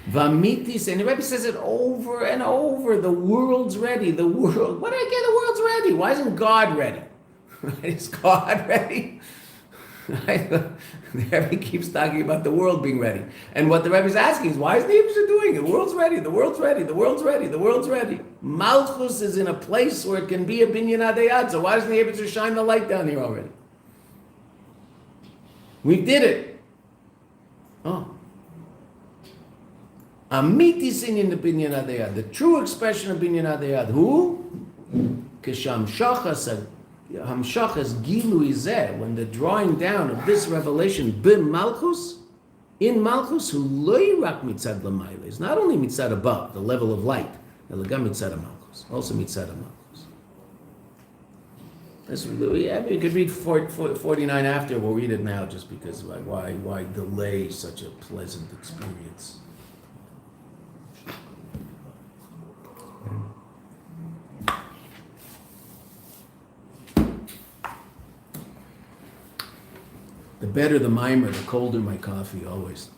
V'amiti, and the Rebbe says it over and over. The world's ready. The world. What do I get? The world's ready. Why isn't God ready? Is God ready? The Rebbe keeps talking about the world being ready. And what the Rebbe is asking is, why is the Yeshiva doing it? The world's ready, the world's ready, the world's ready, the world's ready. Malchus is in a place where it can be a binyan adayad, so why doesn't the Yeshiva shine the light down here already? We did it. Oh. Amiti sinyan the binyan adayad, the true expression of binyan adayad. Who? Kisham shachas Hamshachas Gilui Zeh, when the drawing down of this revelation bim Malchus, in Malchus, who loy rak mitzad lamayla, is not only mitzad above, the level of light, elegam mitzad Malchus, also mitzad Malchus. We could read 49 after, we'll read it now just because why delay such a pleasant experience? The better the mimer, the colder my coffee, always.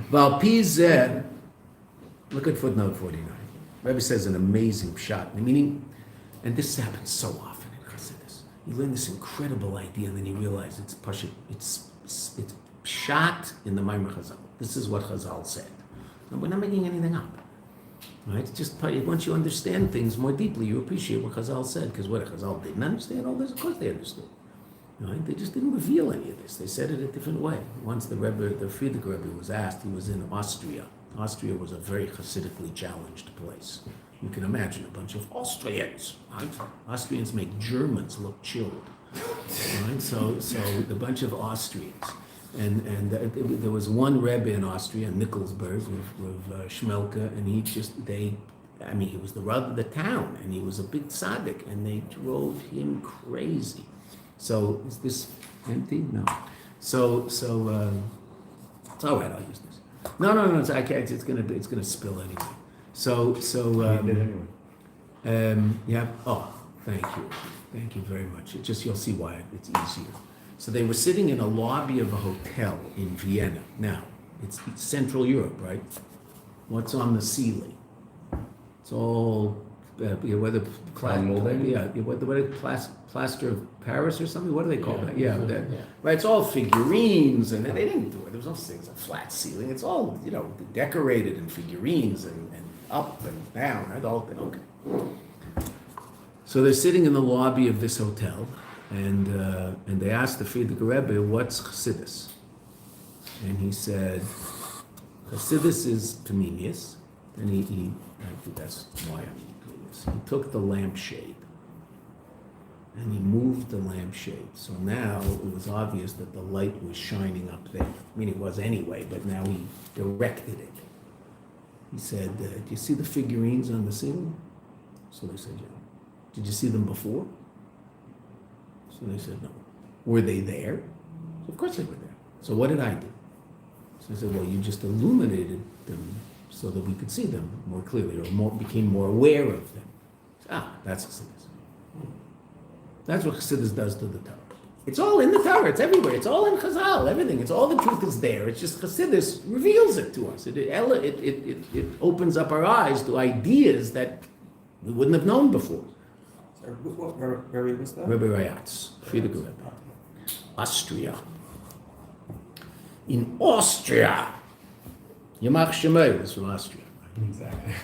Valpi zeh, look at footnote 49. Rebbe says an amazing shot, meaning, and this happens so often in Chassidus. You learn this incredible idea, and then you realize it's shot in the mimer Chazal. This is what Chazal said. And we're not making anything up. Right? It's just once you understand things more deeply, you appreciate what Chazal said, because what Chazal didn't understand all this, of course they understood. Right? They just didn't reveal any of this. They said it a different way. Once the Frierdiker Rebbe was asked, he was in Austria. Austria was a very Chassidically challenged place. You can imagine a bunch of Austrians. Right? Austrians make Germans look chilled. Right? So a bunch of Austrians. And there was one Rebbe in Austria, Nikolsburg, with Schmelke, and he was the rub of the town, and he was a big tzaddik, and they drove him crazy. So is this empty? No. So it's all right. I'll use this. No. It's, I can't. It's gonna spill anyway. So You did anyway. yeah. Oh, thank you very much. You'll see why it's easier. So they were sitting in a lobby of a hotel in Vienna. Now it's Central Europe, right? What's on the ceiling? It's all whether plaster of Paris or something. What do they call that? Yeah, right. It's all figurines, and they didn't do it. There was no things a flat ceiling. It's all decorated in figurines and up and down. Right? All okay. So they're sitting in the lobby of this hotel, and they asked the Frierdiker Rebbe, "What's Chassidus?" And he said, "Chassidus is Pnimius," and I think that's why I'm Pnimius. He took the lampshade. And he moved the lampshade. So now it was obvious that the light was shining up there. I mean, it was anyway, but now he directed it. He said, do you see the figurines on the ceiling? So they said, yeah. Did you see them before? So they said, no. Were they there? So of course they were there. So what did I do? So I said, well, you just illuminated them so that we could see them more clearly, or became more aware of them. That's Chassidus. That's what Chassidus does to the Torah. It's all in the Torah. It's everywhere. It's all in Chazal. Everything. It's all the truth is there. It's just Chassidus reveals it to us. It opens up our eyes to ideas that we wouldn't have known before. Where was that? Rebbe Rayatz, Frierdiker Rebbe, Austria. In Austria, Yamach Shemay was from Austria. Exactly.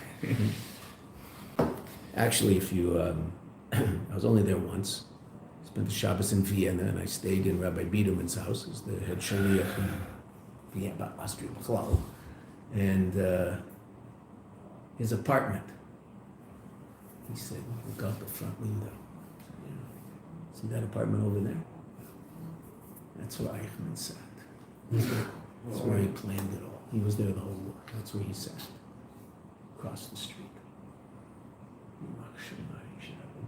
Actually, if you, I was only there once. Spent the Shabbos in Vienna, and I stayed in Rabbi Biederman's house, who's the head shaliach in Vienna, Austria, Bechlau, and his apartment. He said, "Look out the front window. See that apartment over there? That's where Eichmann sat. That's where he planned it all. He was there the whole war. That's where he sat. across the street.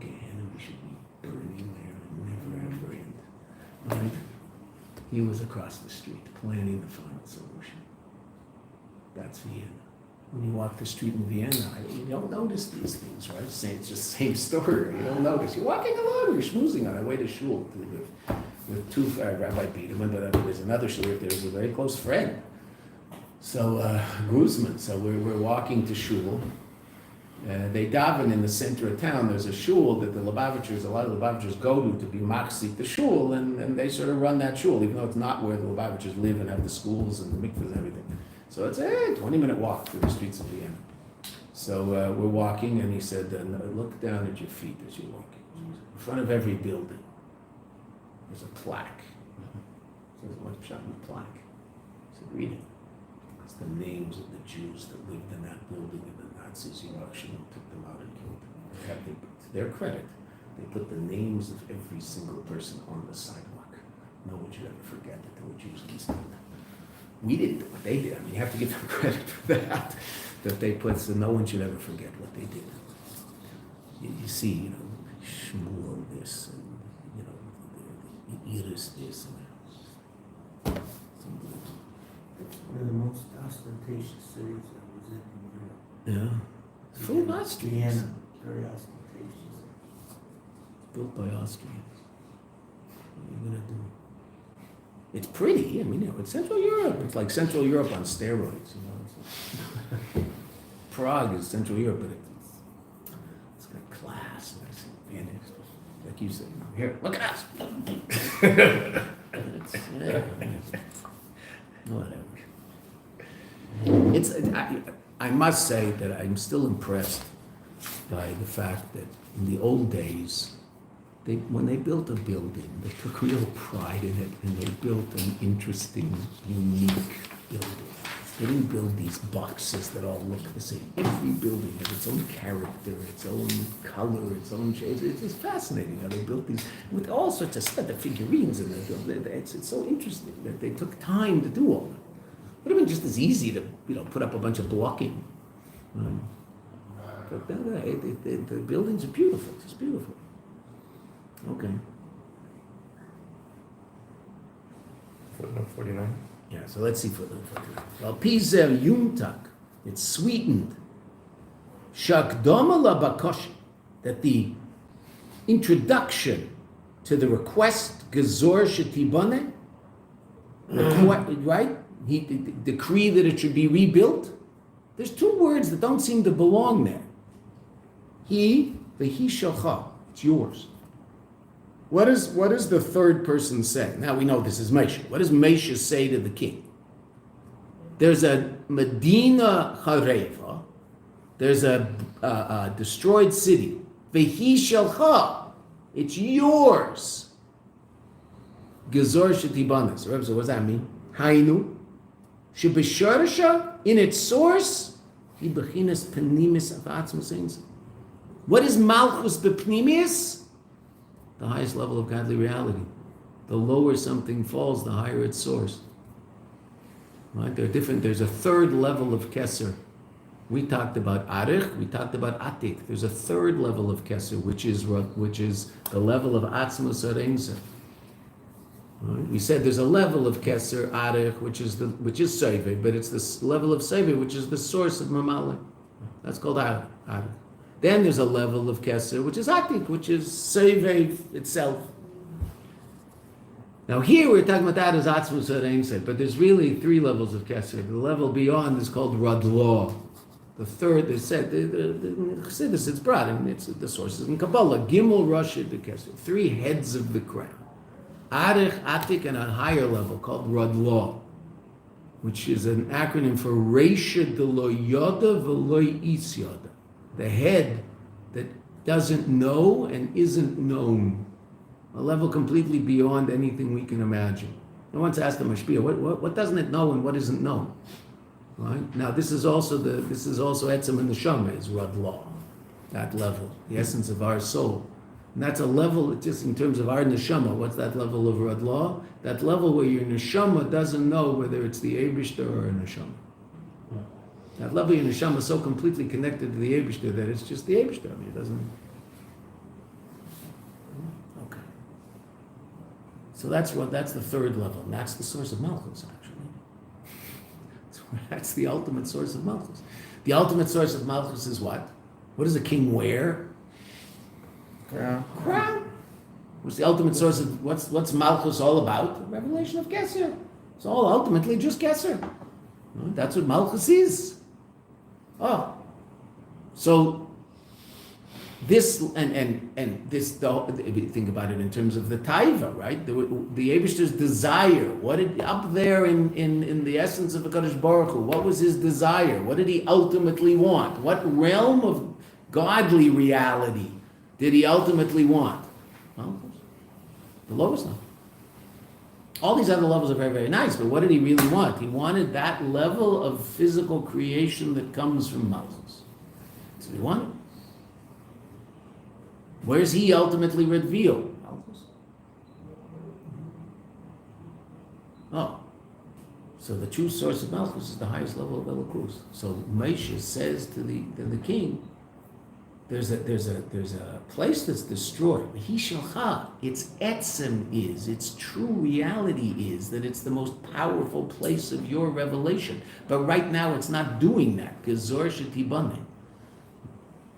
Again, we should be burning there and never ever end. Right? He was across the street planning the final solution. That's Vienna. When you walk the street in Vienna, you don't notice these things, right? It's just the same story. You don't notice. You're walking along, you're schmoozing on our way to shul with two Rabbi Peterman, but there's another shul. There's a very close friend. So Guzman. So we're walking to shul. They daven in the center of town. There's a shul that a lot of Lubavitchers go to be machzik the shul, and they sort of run that shul, even though it's not where the Lubavitchers live and have the schools and the mikvahs and everything. So it's a 20-minute walk through the streets of Vienna. So we're walking, and he said, look down at your feet as you're walking. In front of every building, there's a plaque. It says, what's shot in the plaque? He said, read it. It's the names of the Jews that lived in that building, and the Nazis, took them out and killed them. To their credit, they put the names of every single person on the sidewalk. No one should ever forget that there were Jews in this building. We didn't do what they did. I mean, you have to give them credit for that they put, so no one should ever forget what they did. You see, Shmuel this, and, the Iris this, and one of the most ostentatious cities that was in Europe. yeah. Full of Austrians. Vienna, very ostentatious. Built by Austrians. What are you going to do? It's pretty. I mean, it's Central Europe. It's like Central Europe on steroids. Prague is Central Europe, but it's got class. And like you said, here, look at us. Whatever. I must say that I'm still impressed by the fact that in the old days, when they built a building, they took real pride in it, and they built an interesting, unique building. They didn't build these boxes that all look the same. Every building has its own character, its own color, its own shapes. It's fascinating how they built these with all sorts of stuff, the figurines in the building. It's so interesting that they took time to do all that. It would have been just as easy to put up a bunch of blocking. But the buildings are beautiful. It's just beautiful. Okay. Footnote 49. Yeah, so let's see footnote 49. Well, pizer yumtak, it's sweetened. Shakdoma labakosh, that the introduction to the request, gezor shetibane, right? He decree that it should be rebuilt. There's two words that don't seem to belong there. He shalcha, it's yours. What does the third person say? Now we know this is Moshe. What does Moshe say to the king? There's a Medina Hareva. There's a destroyed city. Vehi shelcha. It's yours. Gezor shetibanas. So what does that mean? Hainu. Shebesharsha, in its source, he bechinas penimis avatzmus. What is malchus bepnimis? The highest level of godly reality. The lower something falls, the higher its source. Right? They're different. There's a third level of keser. We talked about arich, we talked about atik. There's a third level of keser, which is the level of atzmus areinsa. Right? We said there's a level of keser, arich, which is seive, but it's this level of seive, which is the source of mamalik. That's called arich. Then there's a level of keser, which is atik, which is seive itself. Now here we're talking about that as atzmus areinsa, but there's really three levels of keser. The level beyond is called radlo. The third, they said, the Chassidus, it's brought, and it's the sources in Kabbalah. Gimel, Rashid, the Keser. Three heads of the crown. Arich, Atik, and a higher level called Radlo, which is an acronym for Reisha de lo Yoda v'lo is Yoda. The head that doesn't know and isn't known. A level completely beyond anything we can imagine. I once asked the Mashpia, what doesn't it know and what isn't known? Right? Now this is also Etzem and Neshama is Radla, that level, the essence of our soul. And that's a level, just in terms of our Neshama, what's that level of Radla? That level where your Neshama doesn't know whether it's the Eibishter or a Neshama. That level of neshama is so completely connected to the Eibishter that it's just the Eibishter. I mean, it doesn't. Okay. So that's the third level, and that's the source of Malchus, actually. That's the ultimate source of Malchus. The ultimate source of Malchus is what? What does a king wear? Crown. Crown. What's the ultimate source of what's Malchus all about? The revelation of Geser. It's all ultimately just Geser. That's what Malchus is. Oh, so this and this. Think about it in terms of the taiva, right? The Eibishter's desire. What did up there in the essence of HaKadosh Baruch Hu? What was his desire? What did he ultimately want? What realm of godly reality did he ultimately want? Well, the lowest level. All these other levels are very, very nice, but what did he really want? He wanted that level of physical creation that comes from Malchus. That's what he wanted. Where's he ultimately revealed? Malchus. Oh. So the true source of Malchus is the highest level of Elokus. So Moshe says to the king, there's a place that's destroyed. Its etzem is, its true reality is that it's the most powerful place of your revelation. But right now it's not doing that. Gezor shetibane.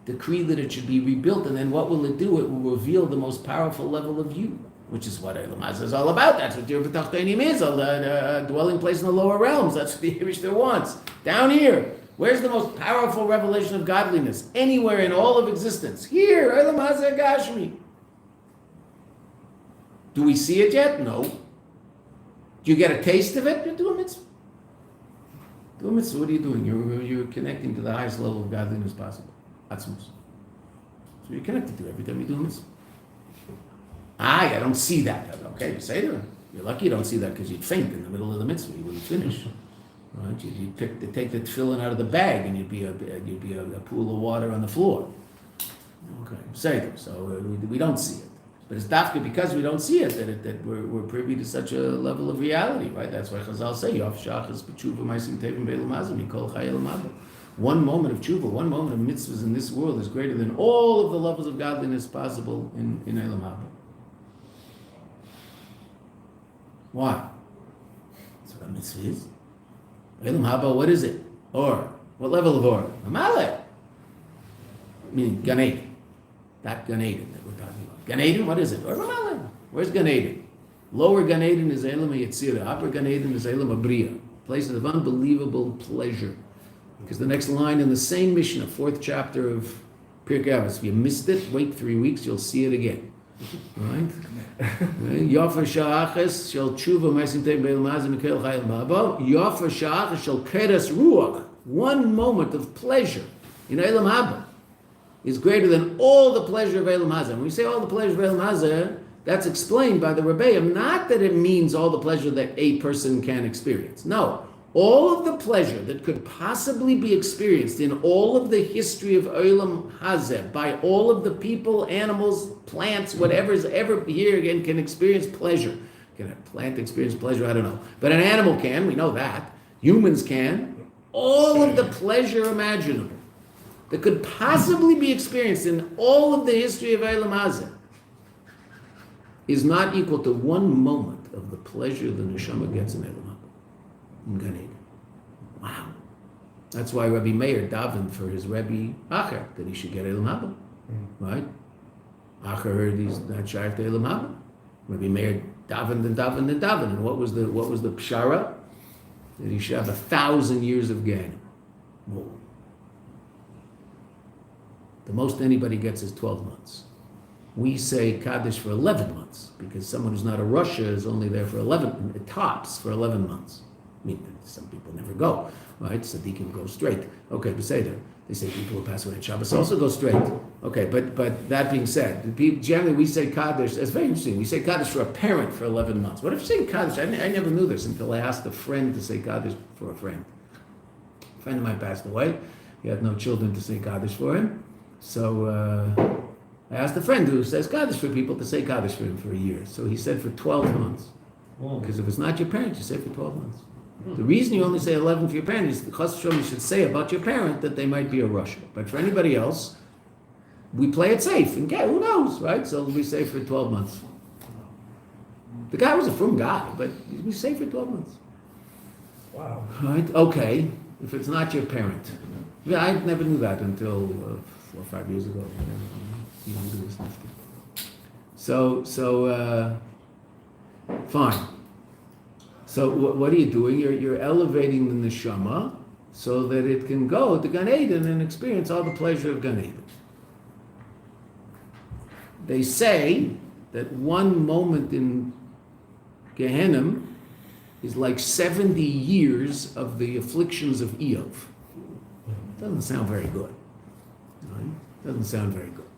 Decree that it should be rebuilt, and then what will it do? It will reveal the most powerful level of you, which is what Eilam Hazeh is all about. That's what your B'tachtenim is, a dwelling place in the lower realms. That's what the Eibishter wants. Down here. Where's the most powerful revelation of godliness? Anywhere in all of existence. Here, Eilam Hazeh Gashmi. Do we see it yet? No. Do you get a taste of it? You do a mitzvah. Do a mitzvah. What are you doing? You're connecting to the highest level of godliness possible. Atzmus. So you're connected to every time you do a mitzvah. I don't see that. Okay, say to him. You're lucky you don't see that because you'd faint in the middle of the mitzvah. You wouldn't finish. Right? You'd take the tefillin out of the bag, and you'd be a pool of water on the floor. Okay, say them. So we don't see it, but it's dafka because we don't see it that we're privy to such a level of reality, right? That's why Chazal say Yof Shachas B'Tshuva Ma'asim Tevim Be'elam Hazeh Mikol Chai Elam Haba. One moment of tshuva, one moment of mitzvahs in this world is greater than all of the levels of godliness possible in Elam Haba. Why? That's what a mitzvah is. Elam Haba, what is it? Or. What level of or? Amalek. Meaning Gan Eden. That Gan Eden that we're talking about. Gan Eden, what is it? Or Amalek. Where's Gan Eden? Lower Gan Eden is Elam HaYetzirah. Upper Gan Eden is Elam HaBriah. Places of unbelievable pleasure. Because the next line in the same Mishnah, 4th chapter of Pirkei Avos, if you missed it, wait 3 weeks, you'll see it again. Right? Yofer sha'achas shel tshuva ma'asim tevim be'elam hazeh mikol chai elam haba. Yofer sha'achas shel keres ruach. One moment of pleasure in Elam Haba is greater than all the pleasure of Elam Hazeh. When we say all the pleasure of Elam Hazeh, that's explained by the Rebbeim, not that it means all the pleasure that a person can experience. No. All of the pleasure that could possibly be experienced in all of the history of Olam Hazeh by all of the people, animals, plants, whatever is ever here again can experience pleasure. Can a plant experience pleasure? I don't know. But an animal can, we know that. Humans can. All of the pleasure imaginable that could possibly be experienced in all of the history of Olam Hazeh is not equal to one moment of the pleasure the neshama gets in Olam Hazeh. Gan Eden. Wow. That's why Rabbi Meir davened for his Rebbe Acher, that he should get Elam Haba. Right? Acher heard he's not shaykh to Elam Haba. Rabbi Meir davened and davened and davened. And what was the pshara? That he should have 1,000 years of Gan. Whoa. The most anybody gets is 12 months. We say Kaddish for 11 months, because someone who's not a Russia is only there for 11, tops for 11 months. I mean, some people never go, right? Tzaddikim go straight. Okay, Beseder. They say people who pass away at Shabbos also go straight. Okay, but that being said, generally we say Kaddish, it's very interesting, we say Kaddish for a parent for 11 months. What if you're saying Kaddish? I never knew this until I asked a friend to say Kaddish for a friend. A friend of mine passed away. He had no children to say Kaddish for him. So I asked a friend who says Kaddish for people to say Kaddish for him for a year. So he said for 12 months. Because if it's not your parents, you say for 12 months. The reason you only say 11 for your parent is the chas v'shalom you should say about your parent that they might be a Russia. But for anybody else, we play it safe. And who knows, right? So we say for 12 months. The guy was a frum guy, but we say for 12 months. Wow. Right? Okay. If it's not your parent. Yeah, I never knew that until 4 or 5 years ago. So, fine. So what are you doing? You're elevating the neshama so that it can go to Gan Eden and experience all the pleasure of Gan Eden. They say that one moment in Gehenna is like 70 years of the afflictions of Eov. Doesn't sound very good. Right? Doesn't sound very good.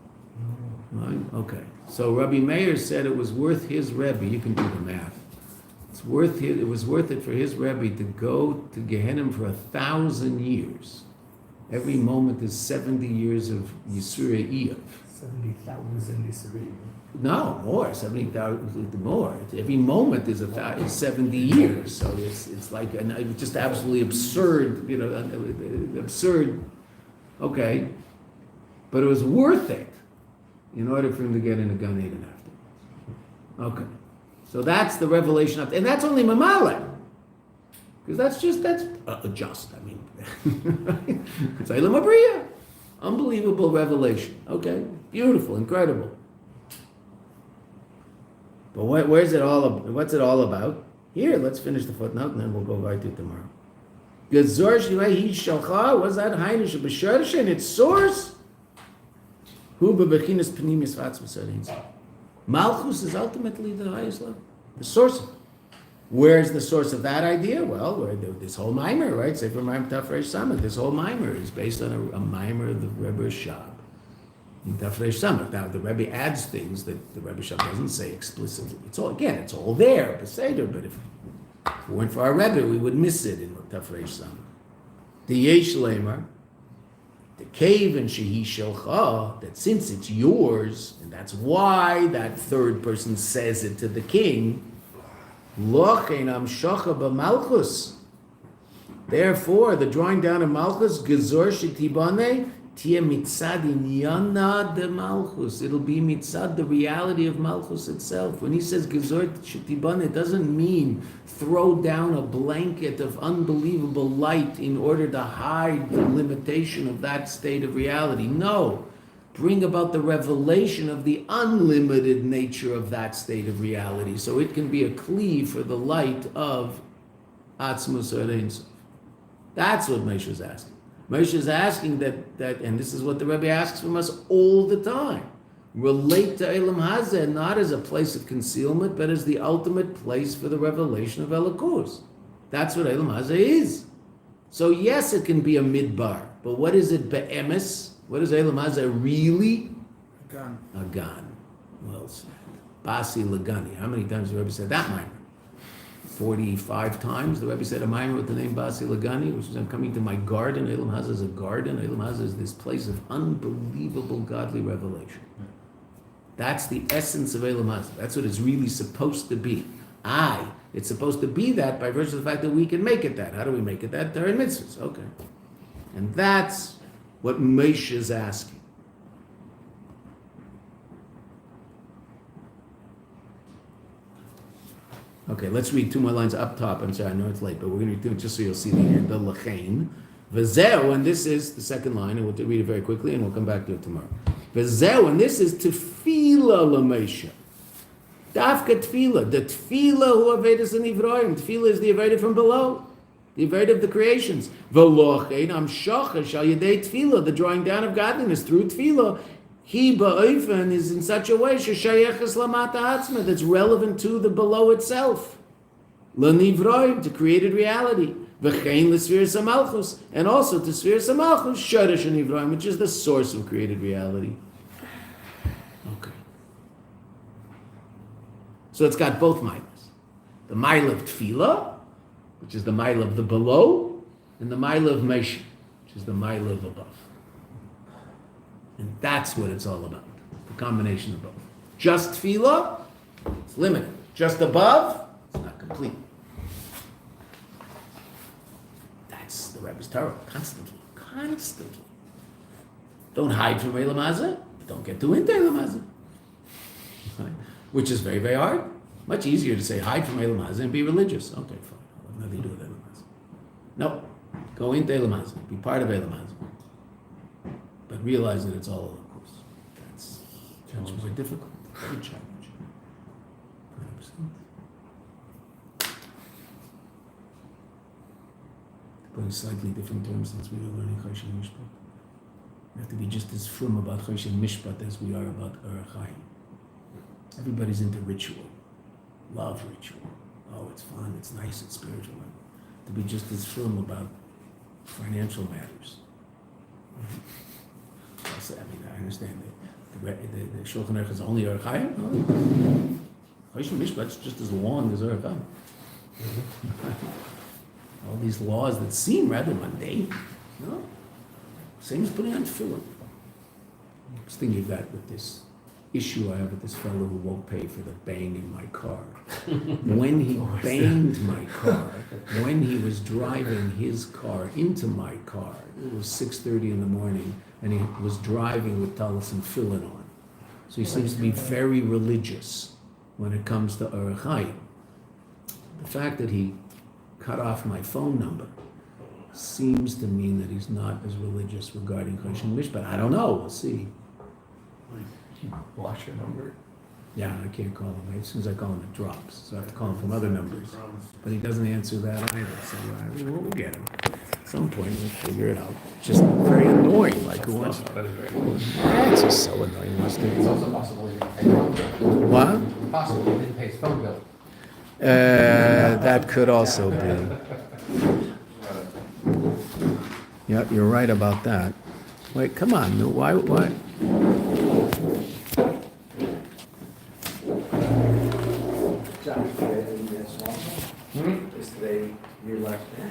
Right? Okay. So Rabbi Meir said it was worth his Rebbe. You can do the math. It was worth it for his Rebbe to go to Gehenna for 1,000 years. Every moment is 70 years of Yisurei Eov. 70,000 Yisrael. No, more, 70,000 more. Every moment is 70 years. So it's like it's just absolutely absurd, absurd. Okay. But it was worth it in order for him to get into Gan Eden afterwards. Okay. So that's the revelation of, and that's only Mamale. Because that's just, I mean, it's Eilam Abriya. Unbelievable revelation. Okay, beautiful, incredible. But what's it all about? Here, let's finish the footnote and then we'll go right to tomorrow. Gezor Shilei Shalcha, what's that? Hainish B'Shorsha, and its source? Hu B'Bechinas Pnimis Vatzvus. Malchus is ultimately the highest level, the source of it. Where's the source of that idea? Well, this whole mimer, right? Sefer Maim Tafresh Samach. This whole mimer is based on a mimer of the Rebbe Shab in Tafresh Samach. Now, the Rebbe adds things that the Rebbe Shab doesn't say explicitly. It's all there, Beseder, but if it weren't for our Rebbe, we would miss it in Tafresh Samach. The Yesh Lemer, the cave in Shehi Shelcha, that since it's yours, and that's why that third person says it to the king, therefore, the drawing down of Malchus, Gezor Shetibane, Tia Mitzad Inyana de Malchus. It'll be Mitzad, the reality of Malchus itself. When he says Gezor Shetibane, it doesn't mean throw down a blanket of unbelievable light in order to hide the limitation of that state of reality. No. Bring about the revelation of the unlimited nature of that state of reality, so it can be a kli for the light of Atzmus Ein Sof. That's what Moshe is asking. Moshe is asking that, and this is what the Rebbe asks from us all the time. Relate to Elam Hazeh not as a place of concealment, but as the ultimate place for the revelation of Elokus. That's what Elam Hazeh is. So yes, it can be a midbar, but what is it be'emes? What is Elam Hazeh really? A gun. Well said. Basi Lagani. How many times the Rebbe said that mimer? 45 times the Rebbe said a mimer with the name Basi Lagani, which is I'm coming to my garden. Elam Hazeh is a garden. Elam Hazeh is this place of unbelievable godly revelation. That's the essence of Elam Hazeh. That's what it's really supposed to be. It's supposed to be that by virtue of the fact that we can make it that. How do we make it that? Torah and mitzvahs. Okay. And that's what Moshe is asking. Okay, let's read two more lines up top. I'm sorry, I know it's late, but we're going to do it just so you'll see the lachain. V'zeu, and this is the second line, and we'll read it very quickly, and we'll come back to it tomorrow. V'zeu, and this is tefillah l'Moshe. Dafka tefillah. The tefillah who avedus and ivroim. Tefillah is the avedus from below. The aved of the creations. V'lochein amshacha shal yedei tefillah. The drawing down of godliness through tefillah. He ba'ofen is in such a way sheshayechas lamata atzma that's relevant to the below itself. L'nivroim, to created reality. V'chein l'sfiras hamalchus, and also to sfiras hamalchus shoresh nivroim, which is the source of created reality. Okay. So it's got both milas. The mile of tefillah, which is the mile of the below, and the mile of Moshe, which is the mile of above. And that's what it's all about, the combination of both. Just tefillah, it's limited. Just above, it's not complete. the Rebbe's Torah, constantly. Don't hide from Eilam Hazeh, but don't get too into Eilam Hazeh. Right? Which is very, very hard. Much easier to say hide from Eilam Hazeh and be religious. Okay, fine. I'll have nothing to do with Eilam Hazeh. No. Go into Eilam Hazeh. Be part of Eilam Hazeh. But realize that it's all a course. That's much more difficult. Very challenging. 100%. To put in slightly different terms, since we are learning Choshen Mishpat, we have to be just as firm about Choshen Mishpat as we are about Orach Chaim. Everybody's into ritual. Love ritual. Oh, it's fun, it's nice, it's spiritual. To be just as firm about financial matters. I understand that the Shulchan Aruch is only Orach Chaim. Choshen Mishpat's just as long as Orach Chaim. All these laws that seem rather mundane. No? Same as putting on tefillin. I was thinking of that with this issue I have with this fellow who won't pay for the bang in my car. When he banged my car, when he was driving his car into my car, it was 6:30 in the morning, and he was driving with talis and tefillin on. So he seems to be very religious when it comes to Orach Chaim. The fact that he cut off my phone number seems to mean that he's not as religious regarding Choshen Mishpat. I don't know. We'll see. Block your number. Yeah, I can't call him. As soon as I call him, it drops. So I have to call him from other numbers. But he doesn't answer that either. So we'll get him. At some point, we'll figure it out. Just very annoying. Like who wants? It's just so annoying. It's also possible you didn't pay his phone bill. What? Possible you didn't pay his phone bill. That could also be. Yep, you're right about that. Wait, come on. No, why? Josh, today, yes, also. Is today your last day?